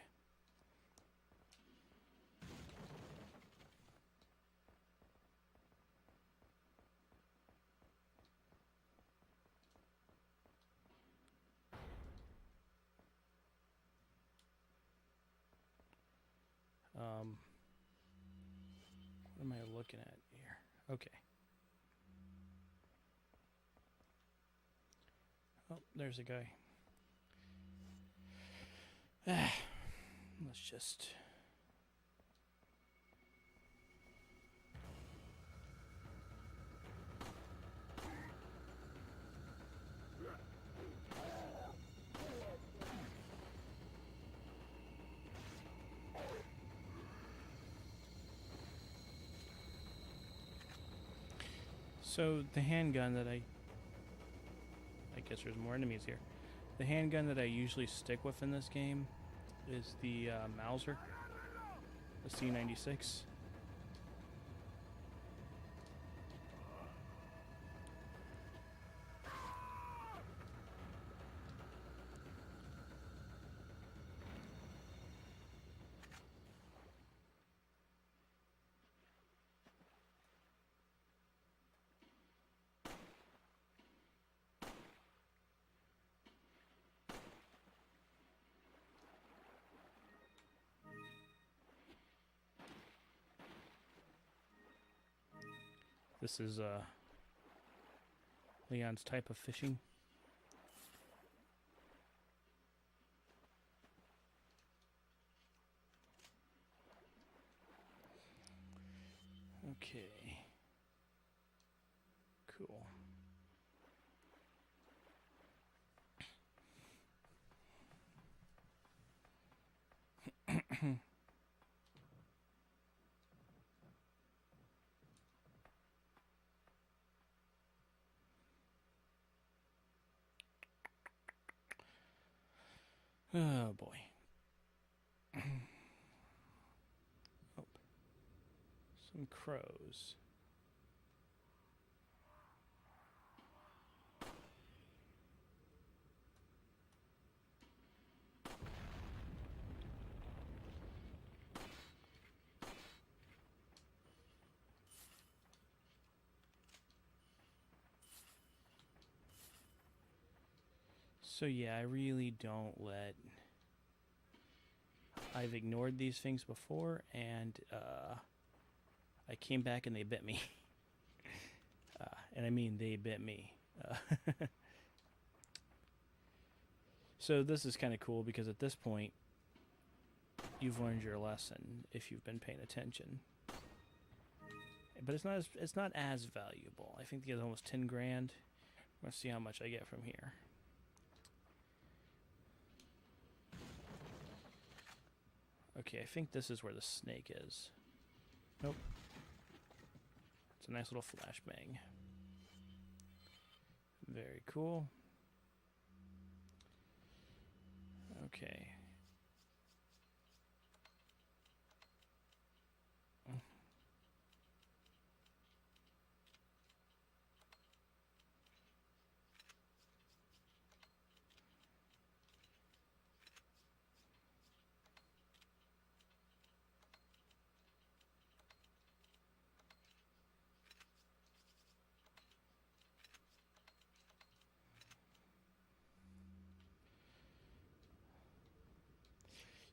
What am I looking at here? Okay. Oh, there's a guy. Let's just... So the handgun that I guess there's more enemies here. The handgun that I usually stick with in this game is the Mauser, the C96. This is Leon's type of fishing. Okay. Cool. Oh boy. Oh. Some crows. So yeah, I really don't let... I've ignored these things before, and I came back and they bit me. And I mean they bit me. So this is kind of cool because at this point, you've learned your lesson if you've been paying attention. But it's not as valuable. I think it's almost 10 grand. Let's see how much I get from here. Okay, I think this is where the snake is. Nope. It's a nice little flashbang. Very cool. Okay.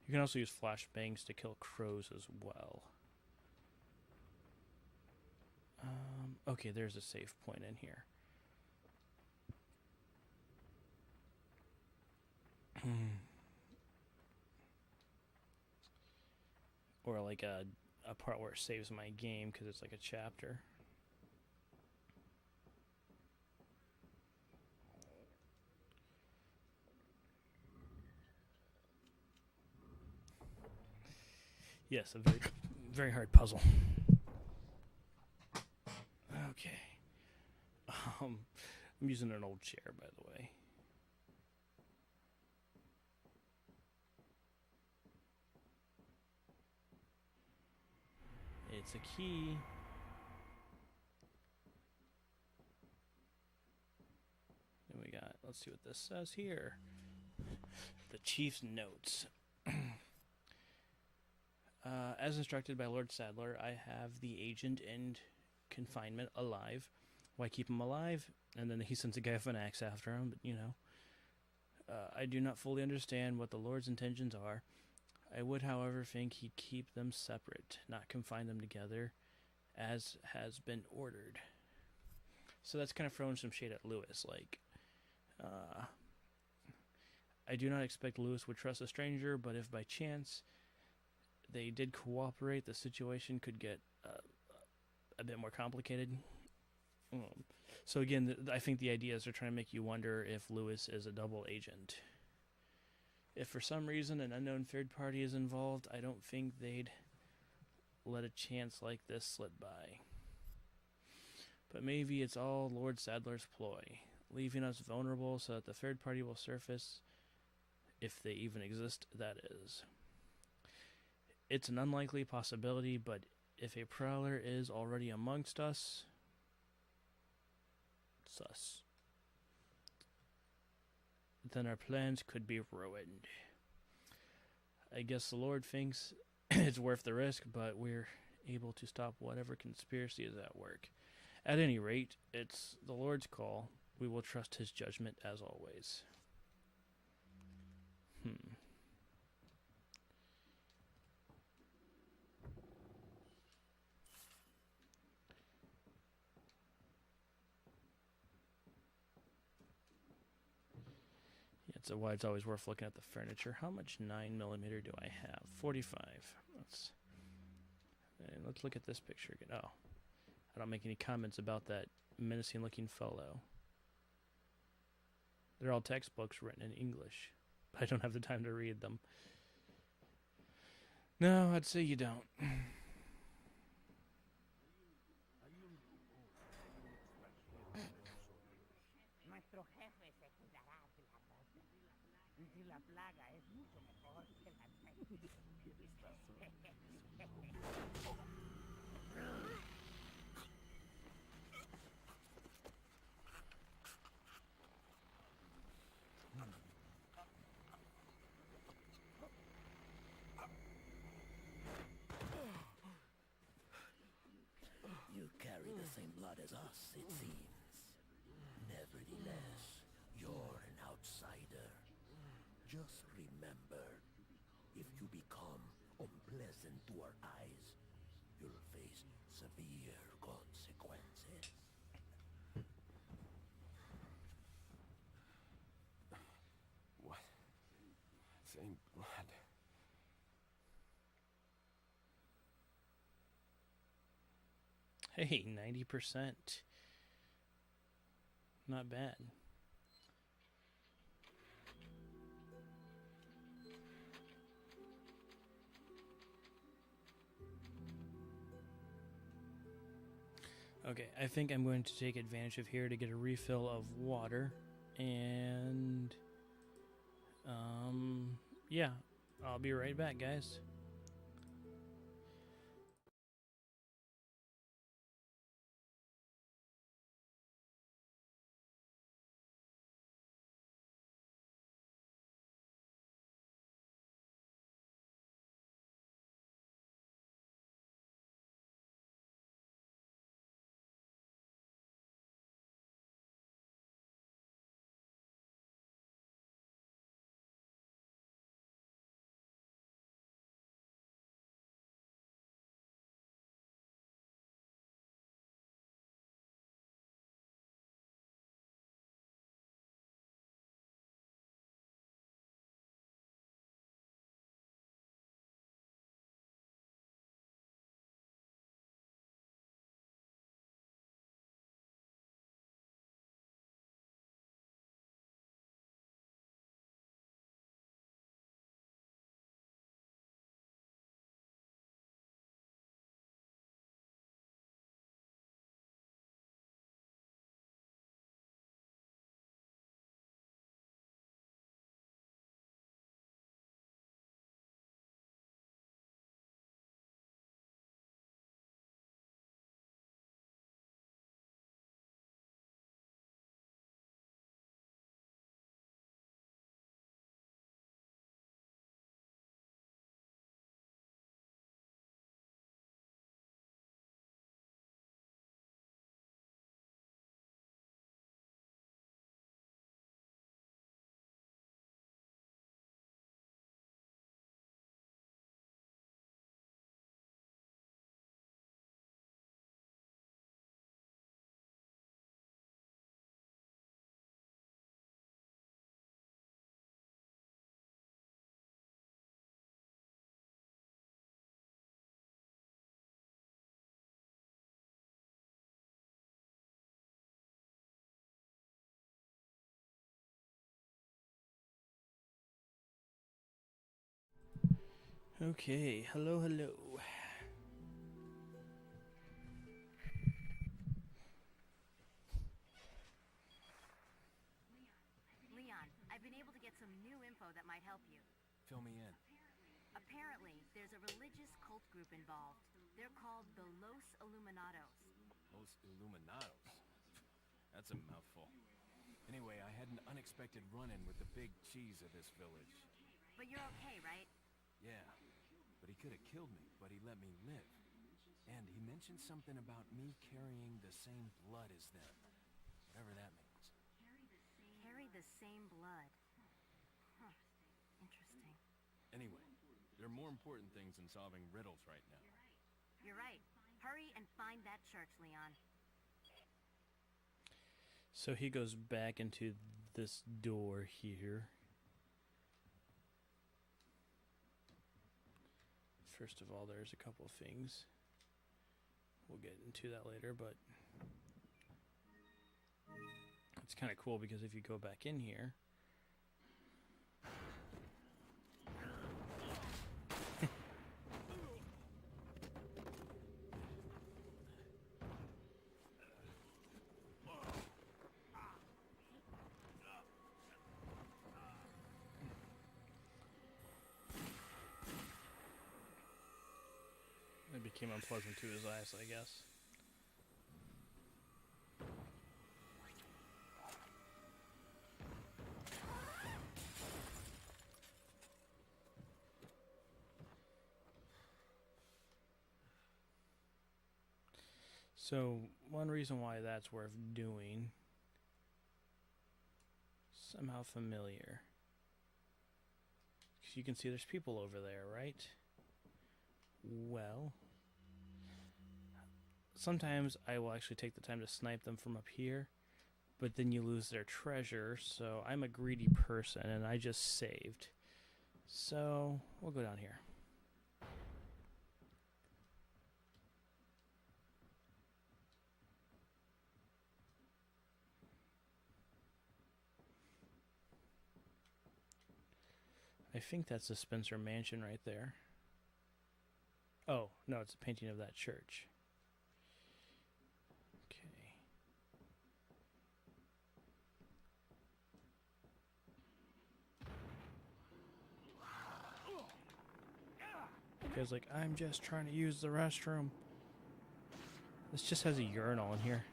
You can also use flashbangs to kill crows as well. Okay, there's a save point in here. Or like a part where it saves my game because it's like a chapter. Yes, a very, very hard puzzle. Okay. I'm using an old chair, by the way. It's a key. Then we got, let's see what this says here. The Chief's notes. As instructed by Lord Sadler, I have the agent in confinement alive. Why keep him alive? And then he sends a guy with an axe after him, but you know. I do not fully understand what the Lord's intentions are. I would, however, think he'd keep them separate, not confine them together, as has been ordered. So that's kind of throwing some shade at Lewis. Like, I do not expect Lewis would trust a stranger, but if by chance they did cooperate, the situation could get a bit more complicated. So again, I think the idea is they're trying to make you wonder if Lewis is a double agent. If for some reason an unknown third party is involved, I don't think they'd let a chance like this slip by. But maybe it's all Lord Sadler's ploy, leaving us vulnerable so that the third party will surface, if they even exist, that is. It's an unlikely possibility, but if a prowler is already amongst us, sus, then our plans could be ruined. I guess the Lord thinks it's worth the risk, but we're able to stop whatever conspiracy is at work. At any rate, it's the Lord's call. We will trust his judgment as always. So why it's always worth looking at the furniture. How much 9mm do I have? 45. Let's look at this picture again. Oh, I don't make any comments about that menacing looking fellow. They're all textbooks written in English, but I don't have the time to read them. No, I'd say you don't. Nuestro jefe se cuidará de la rata. Y la plaga es mucho mejor que la peste. You carry the same blood as us, it seems. Nevertheless, you're an outsider. Just remember, if you become unpleasant to our eyes, you'll face severe consequences. What? Same blood. Hey, 90%. Not bad. Okay, I think I'm going to take advantage of here to get a refill of water. And, yeah, I'll be right back, guys. Okay, hello, hello. Leon, I've been able to get some new info that might help you. Fill me in. Apparently, there's a religious cult group involved. They're called the Los Illuminados. Los Illuminados. That's a mouthful. Anyway, I had an unexpected run-in with the big cheese of this village. But you're okay, right? Yeah, but he could have killed me, but he let me live. And he mentioned something about me carrying the same blood as them. Whatever that means. Carry the same blood. Huh. Interesting. Anyway, there are more important things than solving riddles right now. You're right. Hurry and find that church, Leon. So he goes back into this door here. First of all, there's a couple of things. We'll get into that later, but it's kind of cool because if you go back in here, it became unpleasant to his eyes, I guess. So, one reason why that's worth doing, somehow familiar. Because you can see there's people over there, right? Well, sometimes I will actually take the time to snipe them from up here, but then you lose their treasure, so I'm a greedy person, and I just saved. So, we'll go down here. I think that's the Spencer Mansion right there. Oh, no, it's a painting of that church. Okay. Guy's like, I'm just trying to use the restroom. This just has a urinal in here.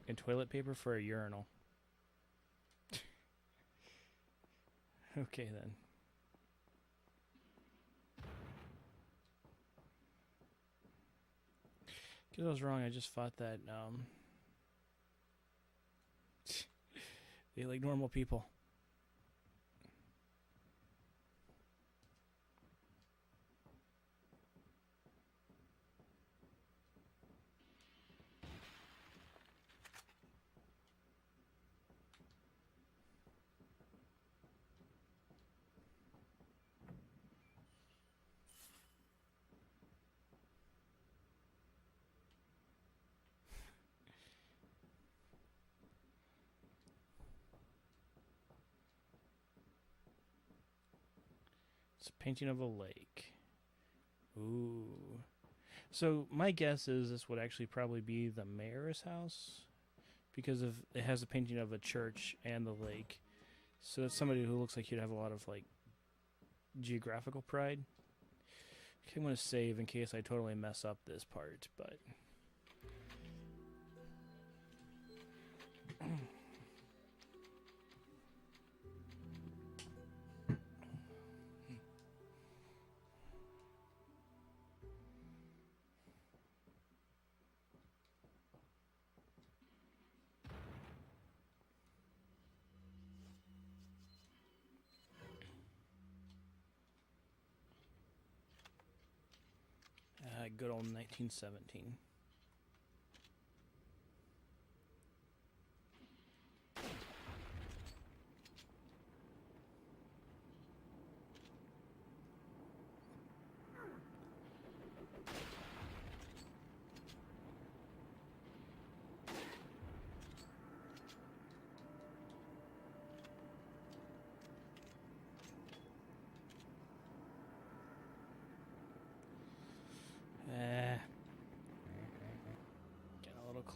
And toilet paper for a urinal. Okay, then. Because I was wrong, I just thought that, they like normal people. It's a painting of a lake. Ooh. So my guess is this would actually probably be the mayor's house, because of it has a painting of a church and the lake. So it's somebody who looks like he'd have a lot of like geographical pride. Okay, I'm gonna save in case I totally mess up this part, but good old 1917.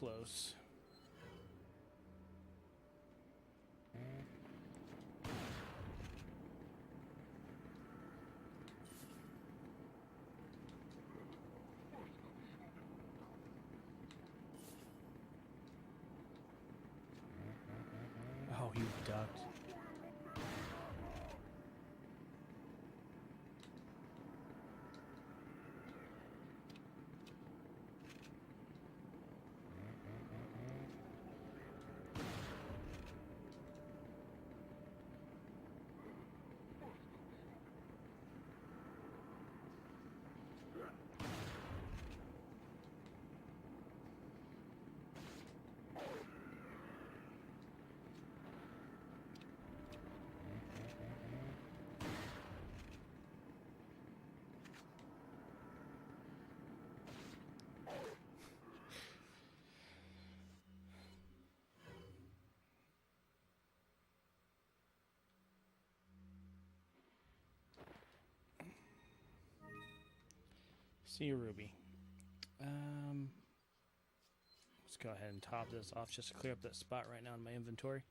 close. Oh, he ducked. See you, Ruby. Let's go ahead and top this off just to clear up that spot right now in my inventory.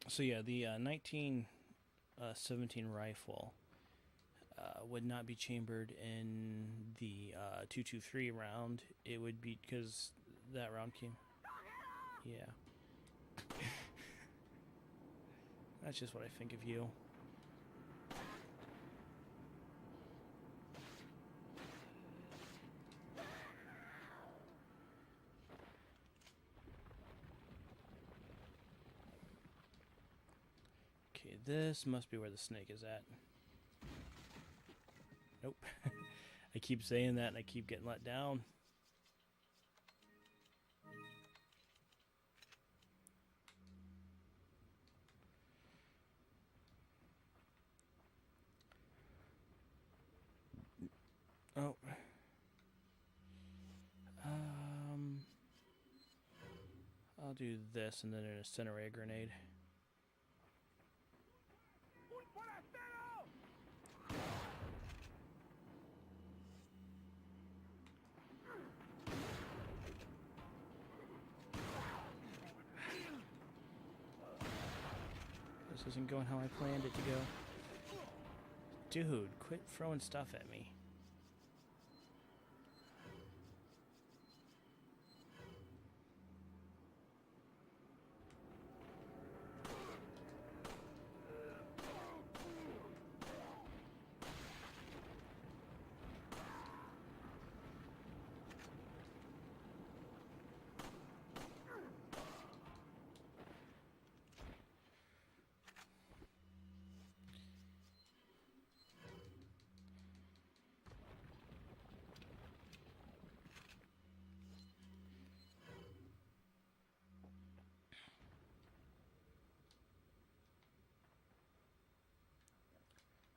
So yeah, the 1917 rifle would not be chambered in the 223 round. It would be because that round came. Yeah. That's just what I think of you. Okay, this must be where the snake is at. Nope. I keep saying that and I keep getting let down. Oh. I'll do this and then an incinerator grenade. This isn't going how I planned it to go. Dude, quit throwing stuff at me.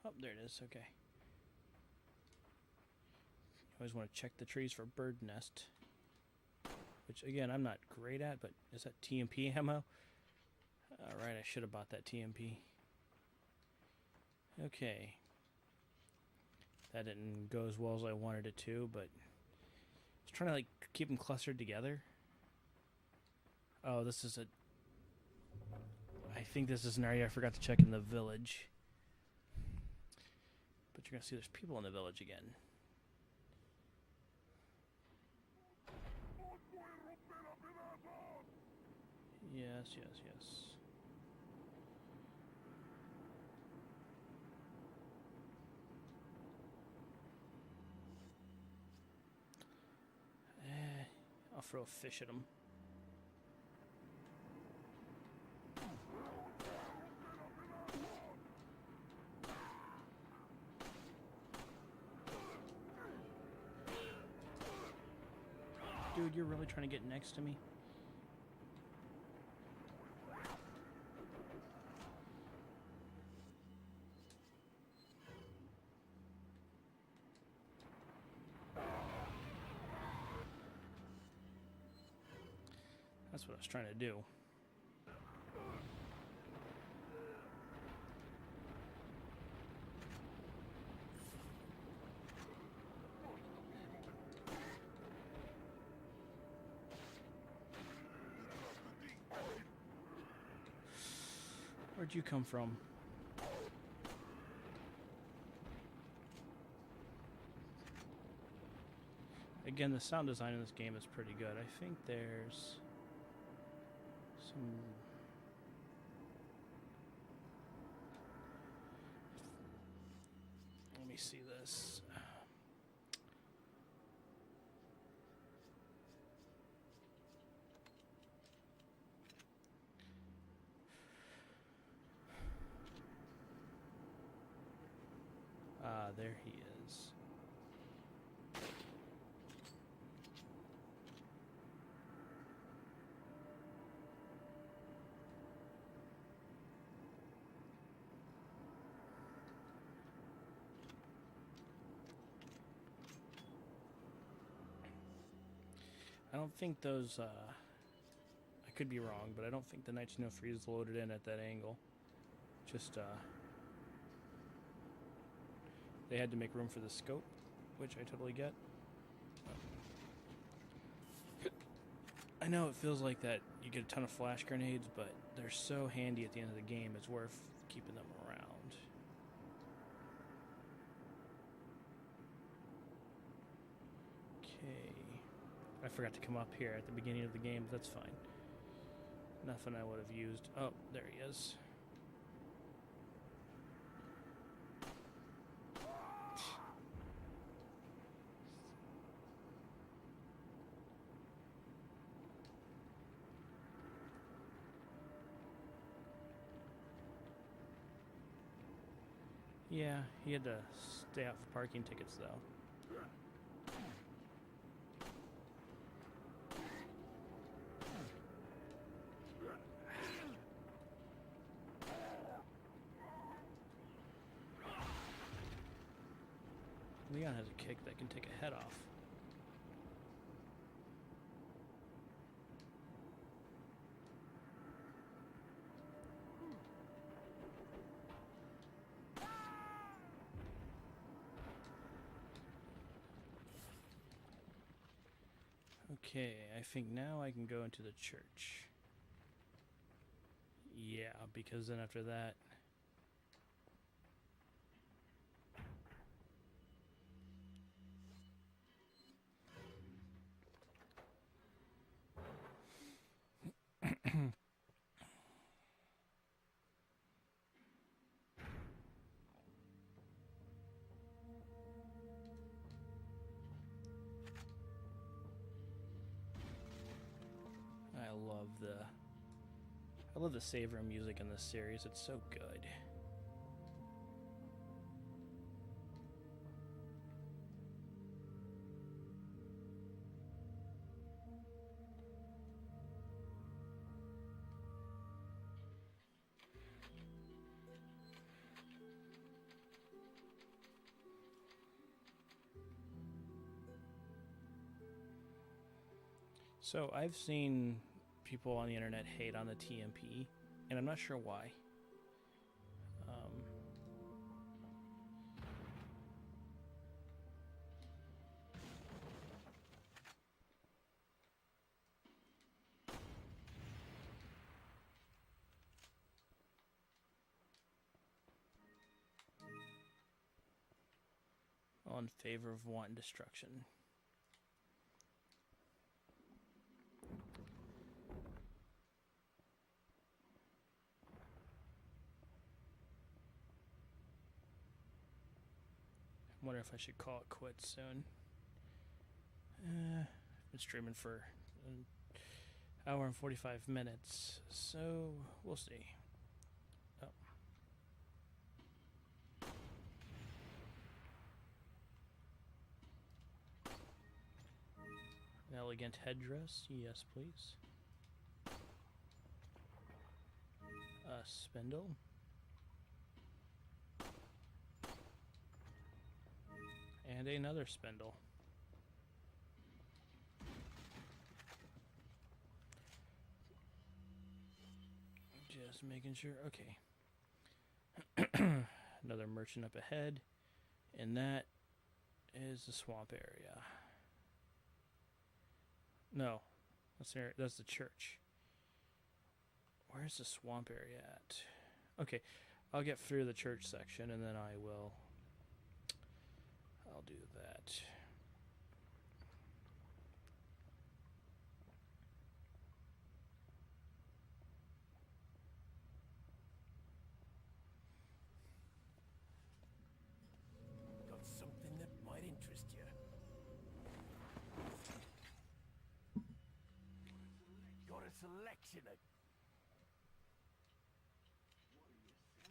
Oh, there it is. Okay. Always want to check the trees for bird nest. Which, again, I'm not great at, but is that TMP ammo? Alright, I should have bought that TMP. Okay. That didn't go as well as I wanted it to, but I was trying to, like, keep them clustered together. Oh, this is a... I think this is an area I forgot to check in the village. But you're going to see there's people in the village again. Yes, yes, yes. I'll throw a fish at him. Dude, you're really trying to get next to me? That's what I was trying to do. Where'd you come from? Again, the sound design in this game is pretty good. I think there's some... Let me see this. Ah, there he is. I don't think those, I could be wrong, but I don't think the Nights No Freeze loaded in at that angle. Just, they had to make room for the scope, which I totally get. I know it feels like that you get a ton of flash grenades, but they're so handy at the end of the game, it's worth keeping them around. Okay. I forgot to come up here at the beginning of the game, but that's fine. Nothing I would have used. Oh, there he is. Yeah, he had to stay out for parking tickets, though. Leon has a kick that can take a head off. Okay, I think now I can go into the church. Yeah, because then after that... I love the save room music in this series. It's so good. So I've seen people on the internet hate on the TMP, and I'm not sure why. All in favor of wanton destruction. I wonder if I should call it quits soon. I've been streaming for an hour and 45 minutes, so we'll see. Oh. An elegant headdress, yes please. A spindle. And another spindle. Just making sure. Okay. Another merchant up ahead. And that is the swamp area. No. That's the church. Where's the swamp area at? Okay, I'll get through the church section and then I'll do that. Got something that might interest you. Got a selection of...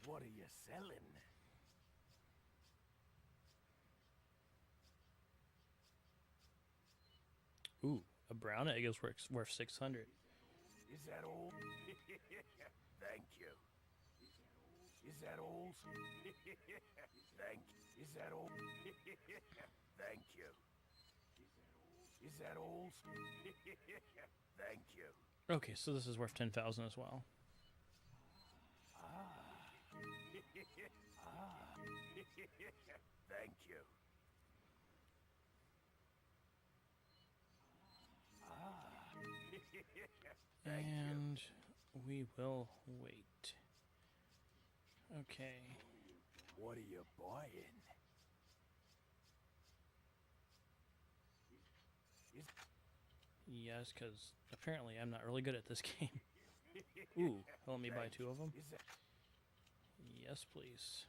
What are you selling? Ooh, a brown egg is worth 600. Is that all? Thank you. Is that all? Thank you. Is that all? Thank you. Is that all? Thank you. Okay, so this is worth 10,000 as well. Thank you. And we will wait. Okay. What are you buying? Yes, because apparently I'm not really good at this game. Ooh, let me buy 2 of them. Yes, please.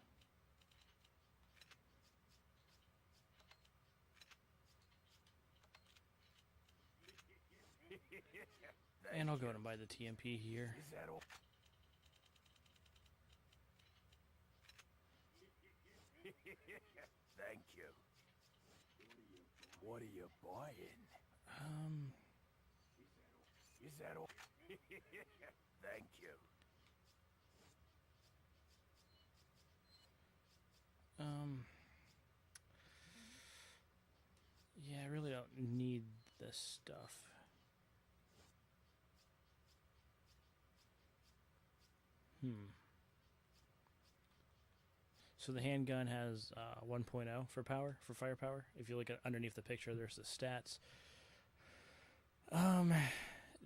And I'll go and buy the TMP here. Is that all? Thank you. What are you buying? Is that all? Thank you. Yeah, I really don't need this stuff. So the handgun has 1.0 for firepower. If you look at underneath the picture, there's the stats.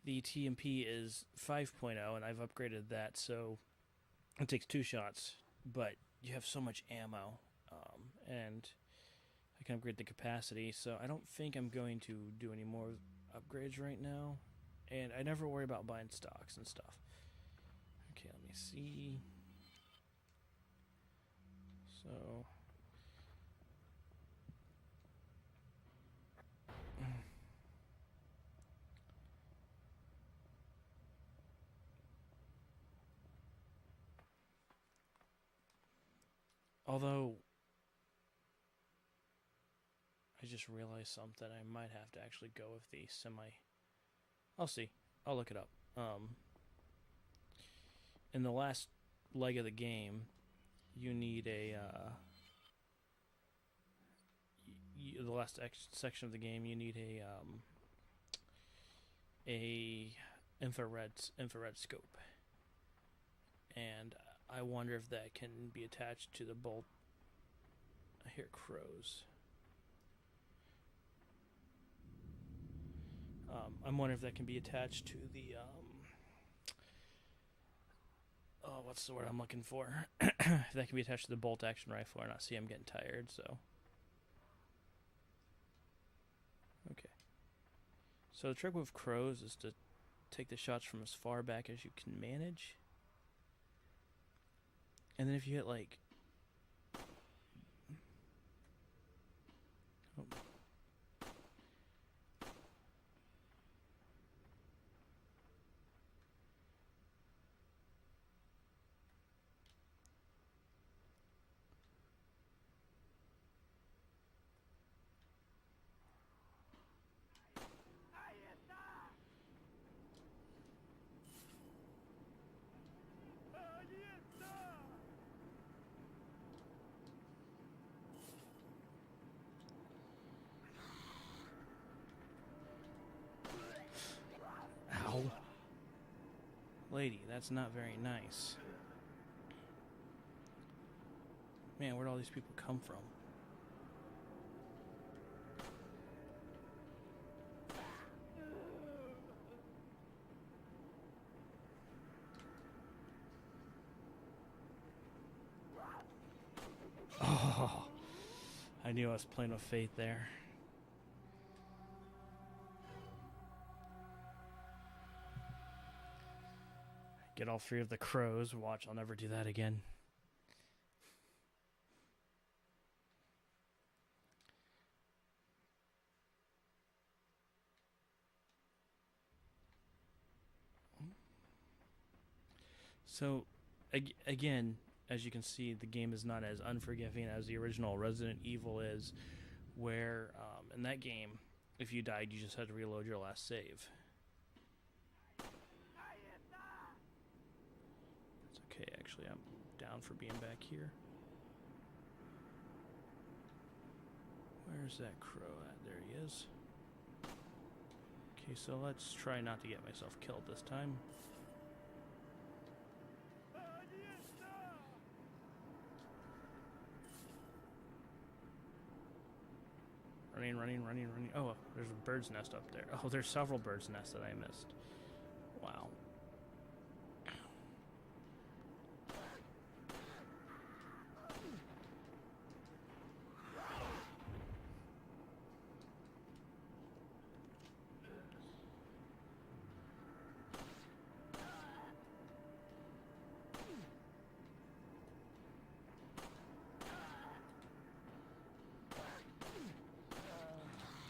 The TMP is 5.0, and I've upgraded that, so it takes 2 shots, but you have so much ammo, and I can upgrade the capacity, so I don't think I'm going to do any more upgrades right now, and I never worry about buying stocks and stuff. Okay, let me see. So... Although, I just realized something. I might have to actually go with the semi... I'll see. I'll look it up. In the last leg of the game, you need a... the last section of the game, you need a infrared scope. And I wonder if that can be attached to the bolt. I hear crows. I'm wondering if that can be attached to the oh, what's the word I'm looking for? If that can be attached to the bolt action rifle or not. See, I'm getting tired, so. Okay. So the trick with crows is to take the shots from as far back as you can manage. And then if you hit like... Oh. Ow. Lady, that's not very nice. Man, where'd all these people come from? I knew I was playing with fate there. Get all 3 of the crows. Watch, I'll never do that again. So, again, as you can see, the game is not as unforgiving as the original Resident Evil is, where in that game, if you died, you just had to reload your last save. That's okay, actually, I'm down for being back here. Where's that crow at? There he is. Okay, so let's try not to get myself killed this time. Running. Oh, there's a bird's nest up there. Oh, there's several bird's nests that I missed. Wow.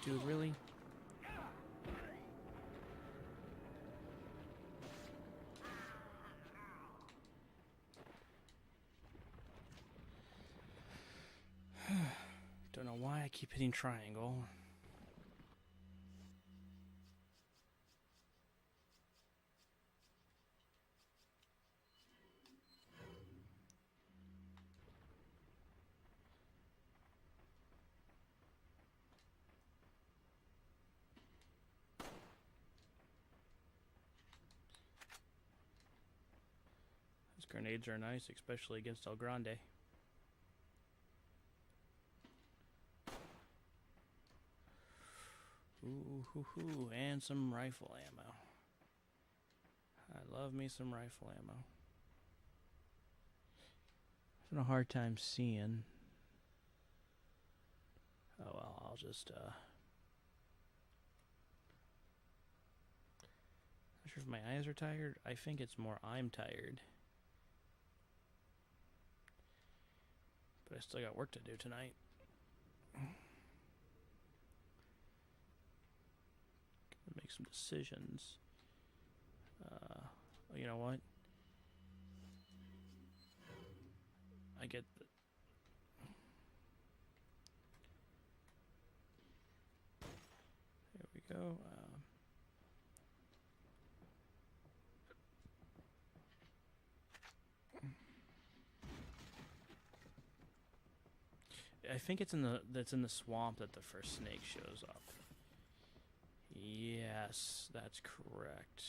Dude, really? Don't know why I keep hitting triangle. Those grenades are nice, especially against El Grande. Ooh, and some rifle ammo. I love me some rifle ammo. Having a hard time seeing. Oh well, I'll just not sure if my eyes are tired. I think it's more I'm tired. But I still got work to do tonight. Make some decisions. You know what? I get the... There we go. I think it's in the swamp that the first snake shows up. Yes, that's correct.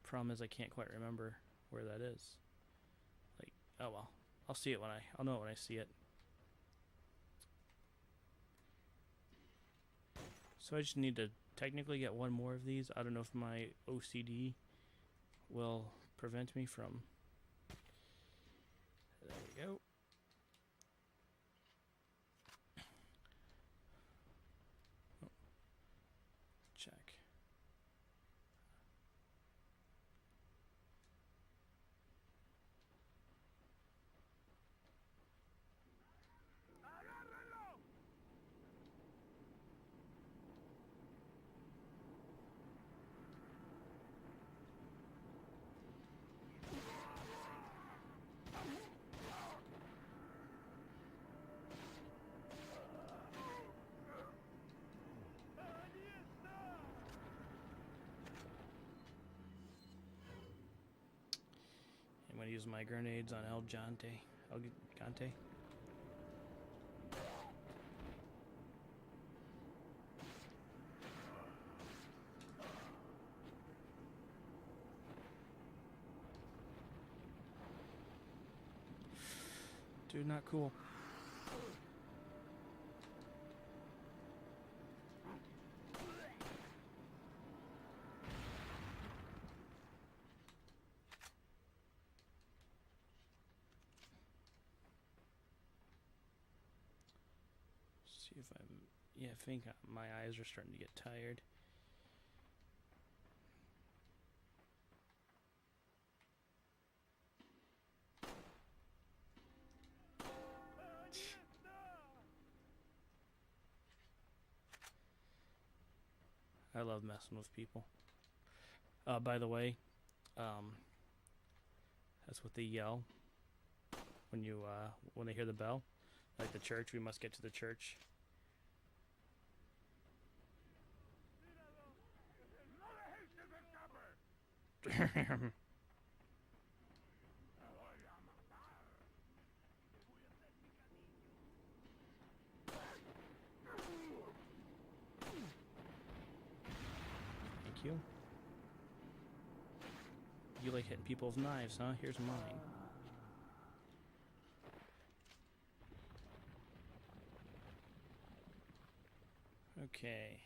The problem is I can't quite remember where that is. Like, oh well. I'll see it I'll know it when I see it. So I just need to technically get one more of these. I don't know if my OCD will prevent me from... There we go. Check. I'm going to use my grenades on El Gante. Dude, not cool. See if I'm. Yeah, I think my eyes are starting to get tired. I love messing with people. By the way, that's what they yell when they hear the bell. Like the church, we must get to the church. Thank you. You like hitting people with knives, huh? Here's mine. Okay.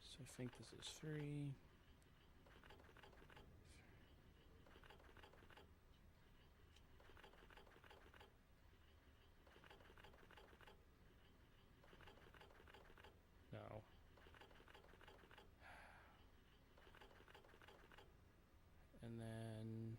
So I think this is 3. No. And then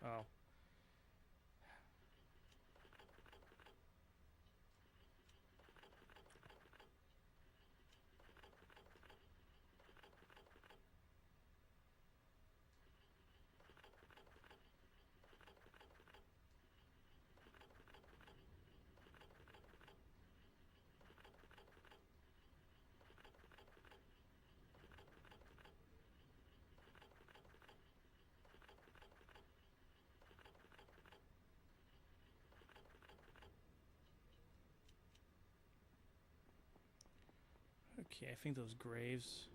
oh. Okay, I think those graves.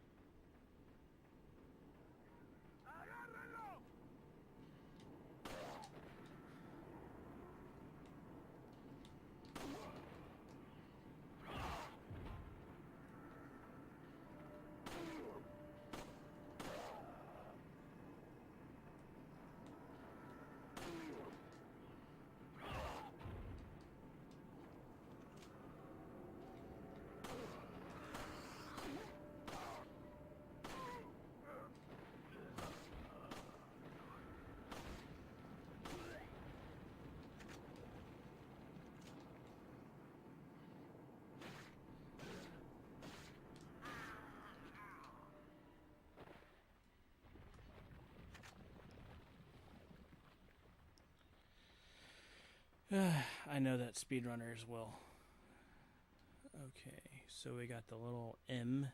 I know that speedrunners will. Okay, so we got the little M.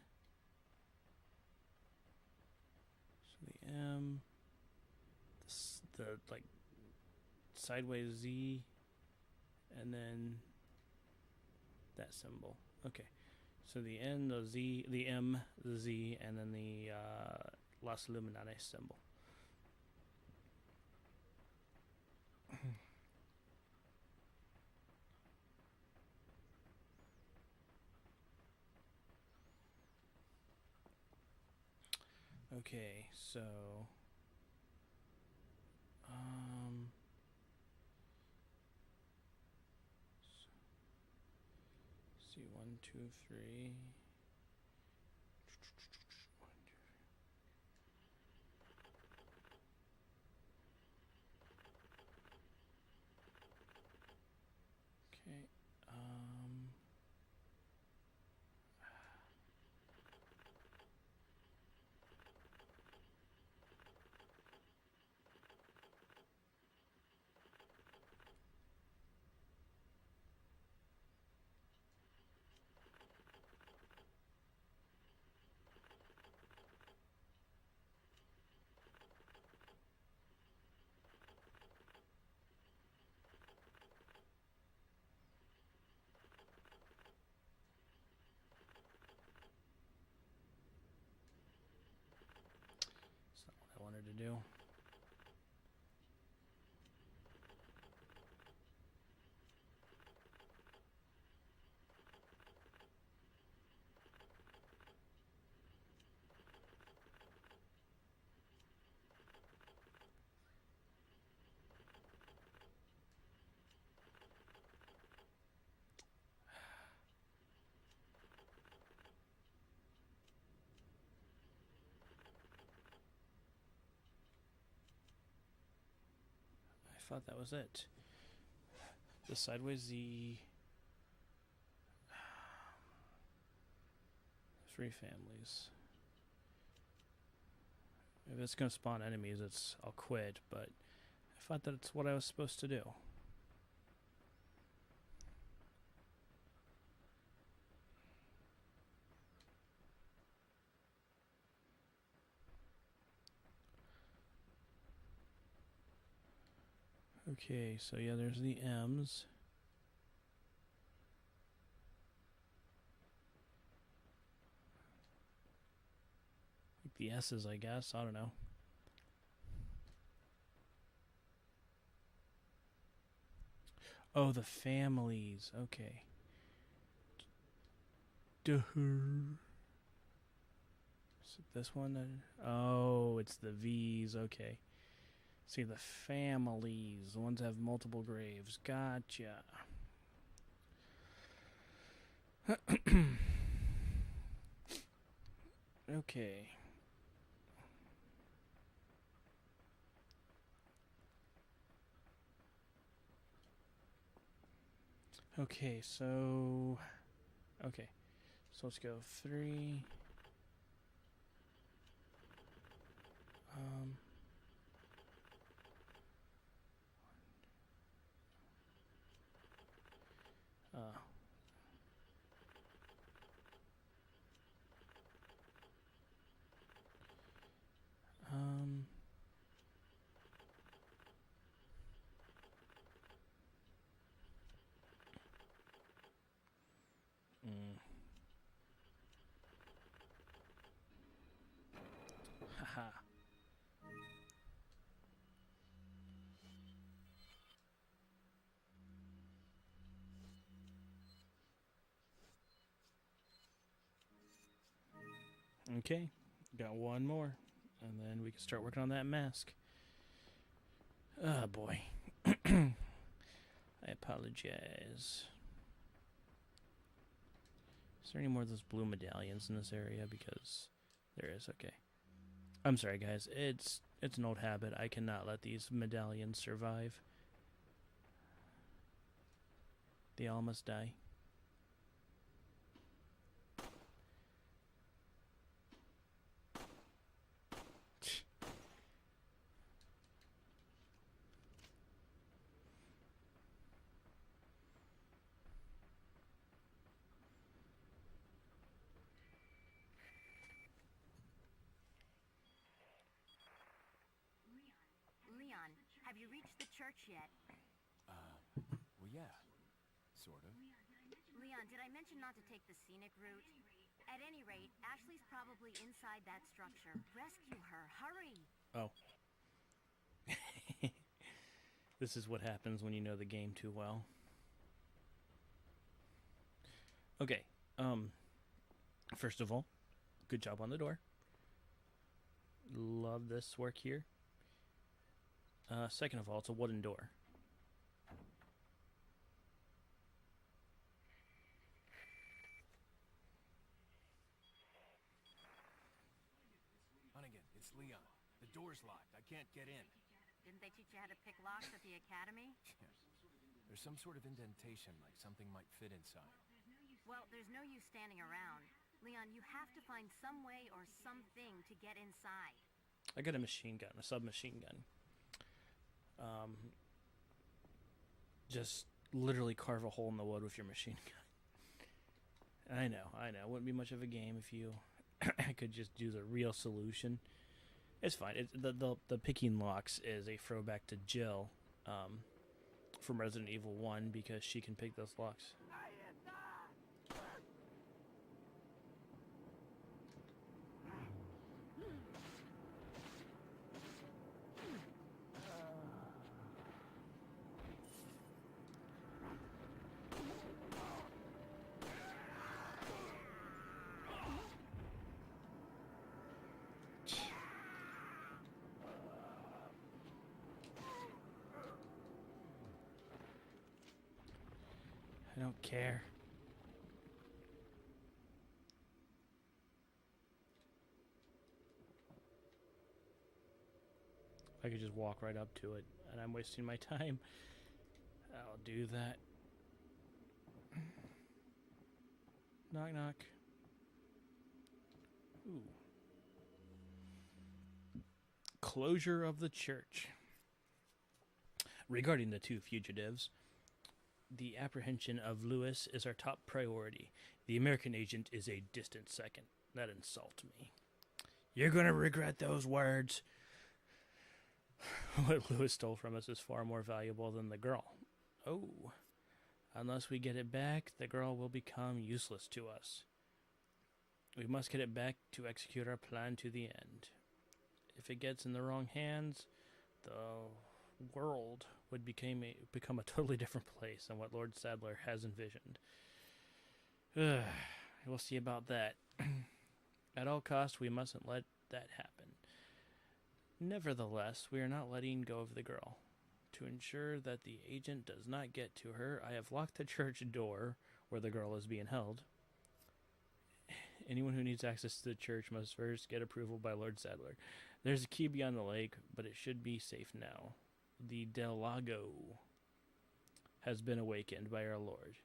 So the M, the like sideways Z, and then that symbol. Okay, so the N, the Z, the M, the Z, and then the Las Luminales symbol. Okay, so see 1, 2, 3. Okay, that's not what I wanted to do. thought that was it. The sideways, the 3 families. If it's gonna spawn enemies, I'll quit, but I thought that's what I was supposed to do. Okay, so yeah, there's the M's. Like the S's, I guess. I don't know. Oh, the families. Okay. Duh. Is it this one? Oh, it's the V's. Okay. See, the families. The ones that have multiple graves. Gotcha. Okay. Okay, so... Okay. So let's go 3... Uh, um, mm. Haha. Okay, got one more, and then we can start working on that mask. Oh boy. I apologize. Is there any more of those blue medallions in this area? Because there is. Okay. I'm sorry, guys. It's an old habit. I cannot let these medallions survive. They all must die. Leon, have you reached the church yet? Well, yeah. Sort of. Leon, did I mention not to take the scenic route? At any rate, Ashley's probably inside that structure. Rescue her. Hurry! Oh. This is what happens when you know the game too well. Okay. First of all, good job on the door. Love this work here. Second of all, it's a wooden door. Hunnigan, it's Leon. The door's locked. I can't get in. Didn't they teach you how to pick locks at the academy? There's some sort of indentation, like something might fit inside. Well, there's no use standing around. Leon, you have to find some way or something to get inside. I got a machine gun, a submachine gun. Just literally carve a hole in the wood with your machine gun. I know. It wouldn't be much of a game if you could just do the real solution. It's fine. The picking locks is a throwback to Jill from Resident Evil 1 because she can pick those locks. I don't care. I could just walk right up to it. and I'm wasting my time. I'll do that. Knock, knock. Ooh. Closure of the church. Regarding the two fugitives, the apprehension of Lewis is our top priority. The American agent is a distant second. That insults me. You're going to regret those words. What Lewis stole from us is far more valuable than the girl. Oh. Unless we get it back, the girl will become useless to us. We must get it back to execute our plan to the end. If it gets in the wrong hands, the world would become a totally different place than what Lord Sadler has envisioned. We'll see about that. At all costs, we mustn't let that happen. Nevertheless, we are not letting go of the girl. To ensure that the agent does not get to her, I have locked the church door where the girl is being held. Anyone who needs access to the church must first get approval by Lord Sadler. There's a key beyond the lake, but it should be safe now. The Del Lago has been awakened by our Lord.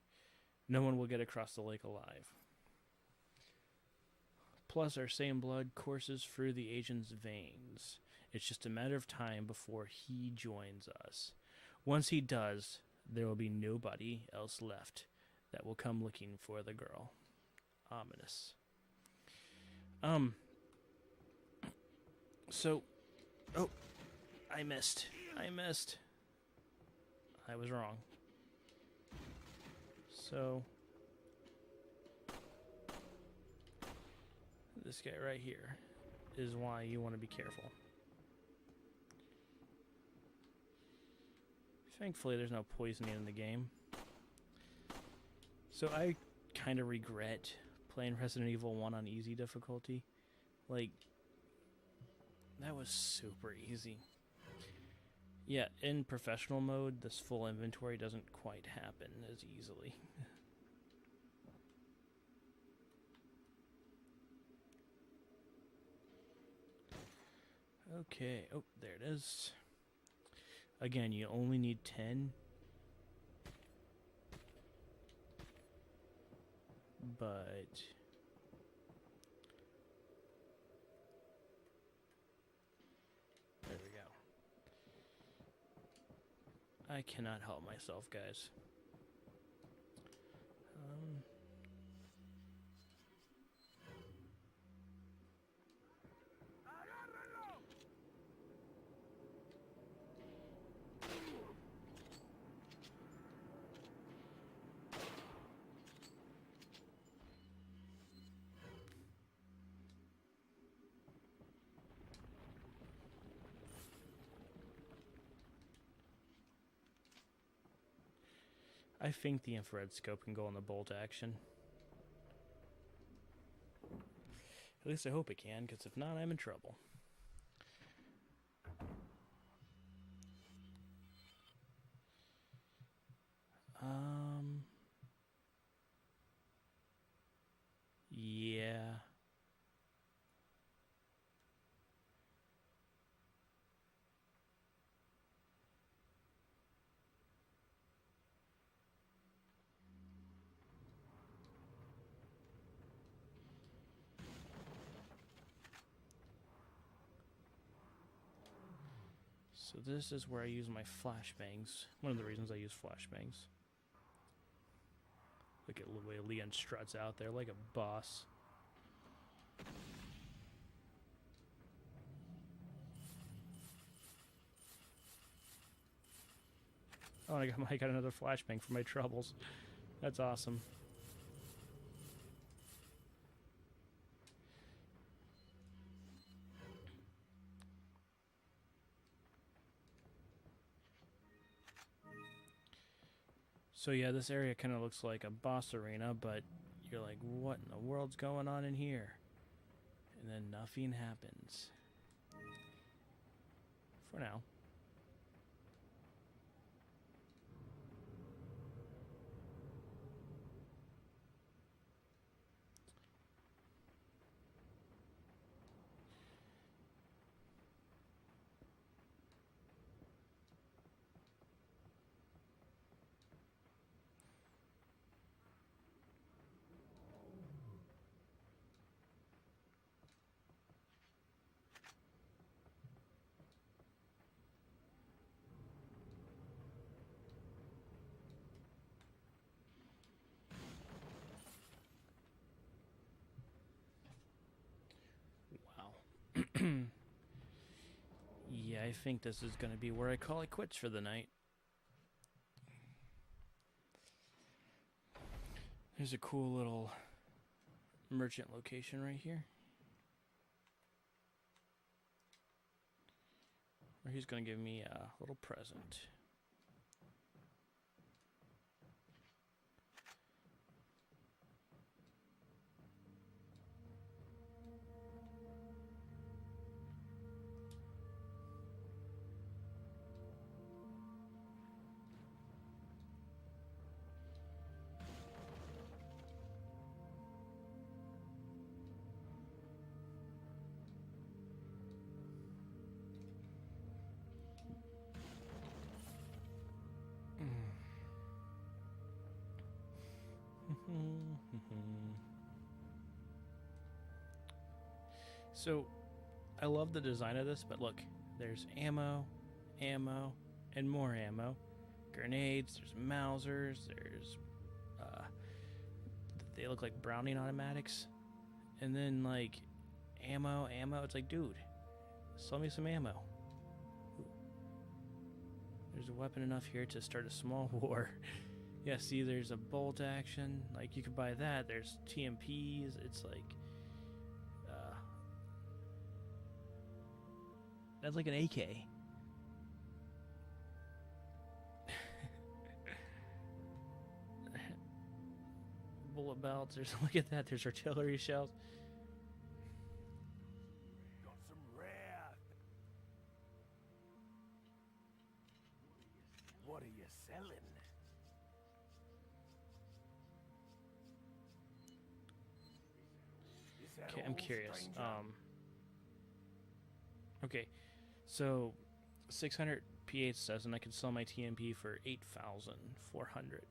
No one will get across the lake alive. Plus, our same blood courses through the agent's veins. It's just a matter of time before he joins us. Once he does, there will be nobody else left that will come looking for the girl. Ominous. So, oh, I missed. I was wrong. So, this guy right here is why you want to be careful. Thankfully, there's no poisoning in the game. So I kind of regret playing Resident Evil 1 on easy difficulty. Like, that was super easy. Yeah, in professional mode, this full inventory doesn't quite happen as easily. Okay, oh, there it is. Again, you only need 10. But there we go. I cannot help myself, guys. I think the infrared scope can go on the bolt action. At least I hope it can, because if not, I'm in trouble. Yeah. So this is where I use my flashbangs. One of the reasons I use flashbangs. Look at the way Leon struts out there like a boss. Oh, I got another flashbang for my troubles. That's awesome. So yeah, this area kind of looks like a boss arena, but you're like, what in the world's going on in here? And then nothing happens. For now. Yeah, I think this is going to be where I call it quits for the night. There's a cool little merchant location right here. Where he's going to give me a little present. So, I love the design of this, but look, there's ammo, and more ammo. Grenades, there's Mausers, there's, they look like Browning automatics. And then, like, ammo, it's like, dude, sell me some ammo. There's a weapon enough here to start a small war. Yeah, see, there's a bolt action. Like, you could buy that. There's TMPs. It's like... that's like an AK. Bullet belts. There's... look at that. There's artillery shells. Got some rare. What are you selling? Is that Okay, I'm all, curious. stranger? Okay, so 600 P8 says, and I can sell my TMP for 8,400.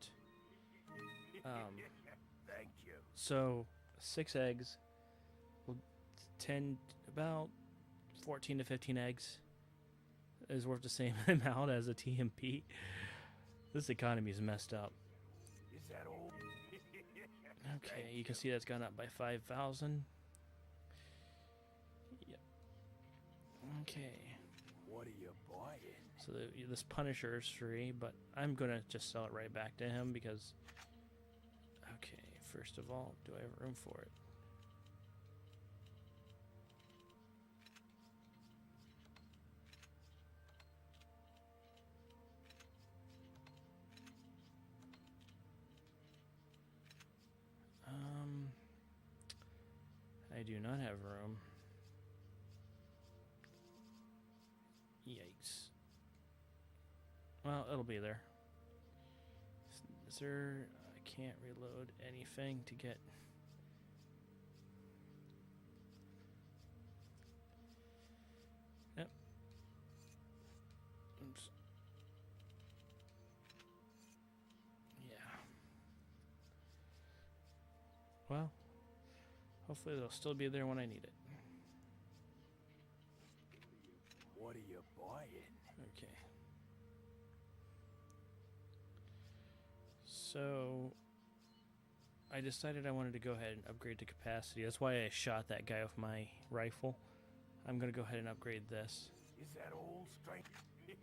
Thank you. So 6 eggs will 10 about 14 to 15 eggs is worth the same amount as a TMP. This economy is messed up. Is that all? Okay, you can see that's gone up by 5,000. Yep. Okay. What are you buying? So this Punisher is free, but I'm gonna just sell it right back to him because... okay, first of all, do I have room for it? I do not have room. Yikes. Well, it'll be there. Is there... I can't reload anything to get... yep. Oops. Yeah. Well, hopefully they'll still be there when I need it. What are you buying? Okay. So I decided I wanted to go ahead and upgrade the capacity. That's why I shot that guy with my rifle. I'm going to go ahead and upgrade this. Is that all, stranger?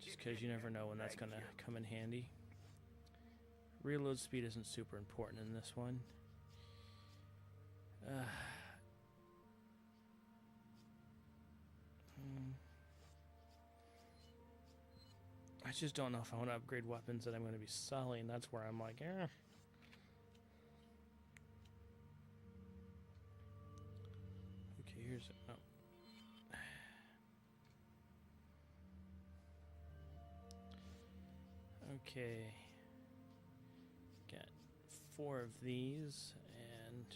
Just because you never know when that's going to come in handy. Reload speed isn't super important in this one. I just don't know if I want to upgrade weapons that I'm going to be selling. That's where I'm like, eh. Okay, here's... oh. Okay. Got 4 of these, and...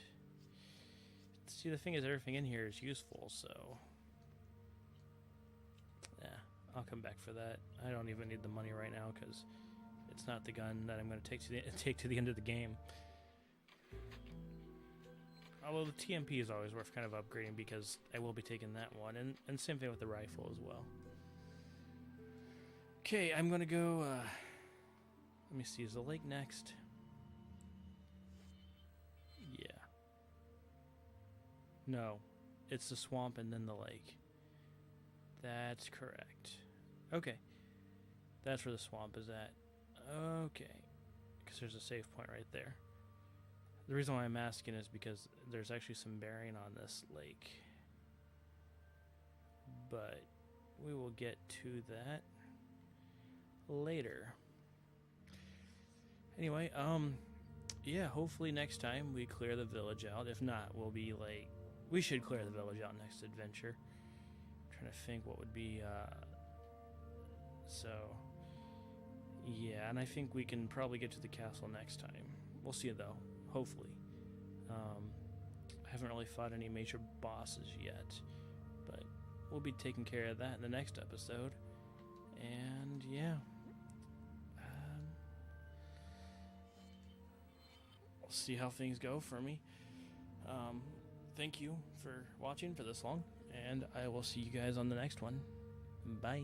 see, the thing is, everything in here is useful, so... yeah, I'll come back for that. I don't even need the money right now, because it's not the gun that I'm going to take to the end of the game. Although the TMP is always worth kind of upgrading, because I will be taking that one, and same thing with the rifle as well. Okay, I'm going to go... let me see, is the lake next? Yeah. No, it's the swamp and then the lake. That's correct. Okay. That's where the swamp is at. Okay. Because there's a save point right there. The reason why I'm asking is because there's actually some bearing on this lake. But we will get to that later. Anyway, yeah, hopefully next time we clear the village out. If not, we'll be like, we should clear the village out next adventure. I'm trying to think what would be, so, yeah, and I think we can probably get to the castle next time. We'll see though, hopefully. I haven't really fought any major bosses yet, but we'll be taking care of that in the next episode. And yeah, we'll see how things go for me. Thank you for watching for this long, and I will see you guys on the next one. Bye.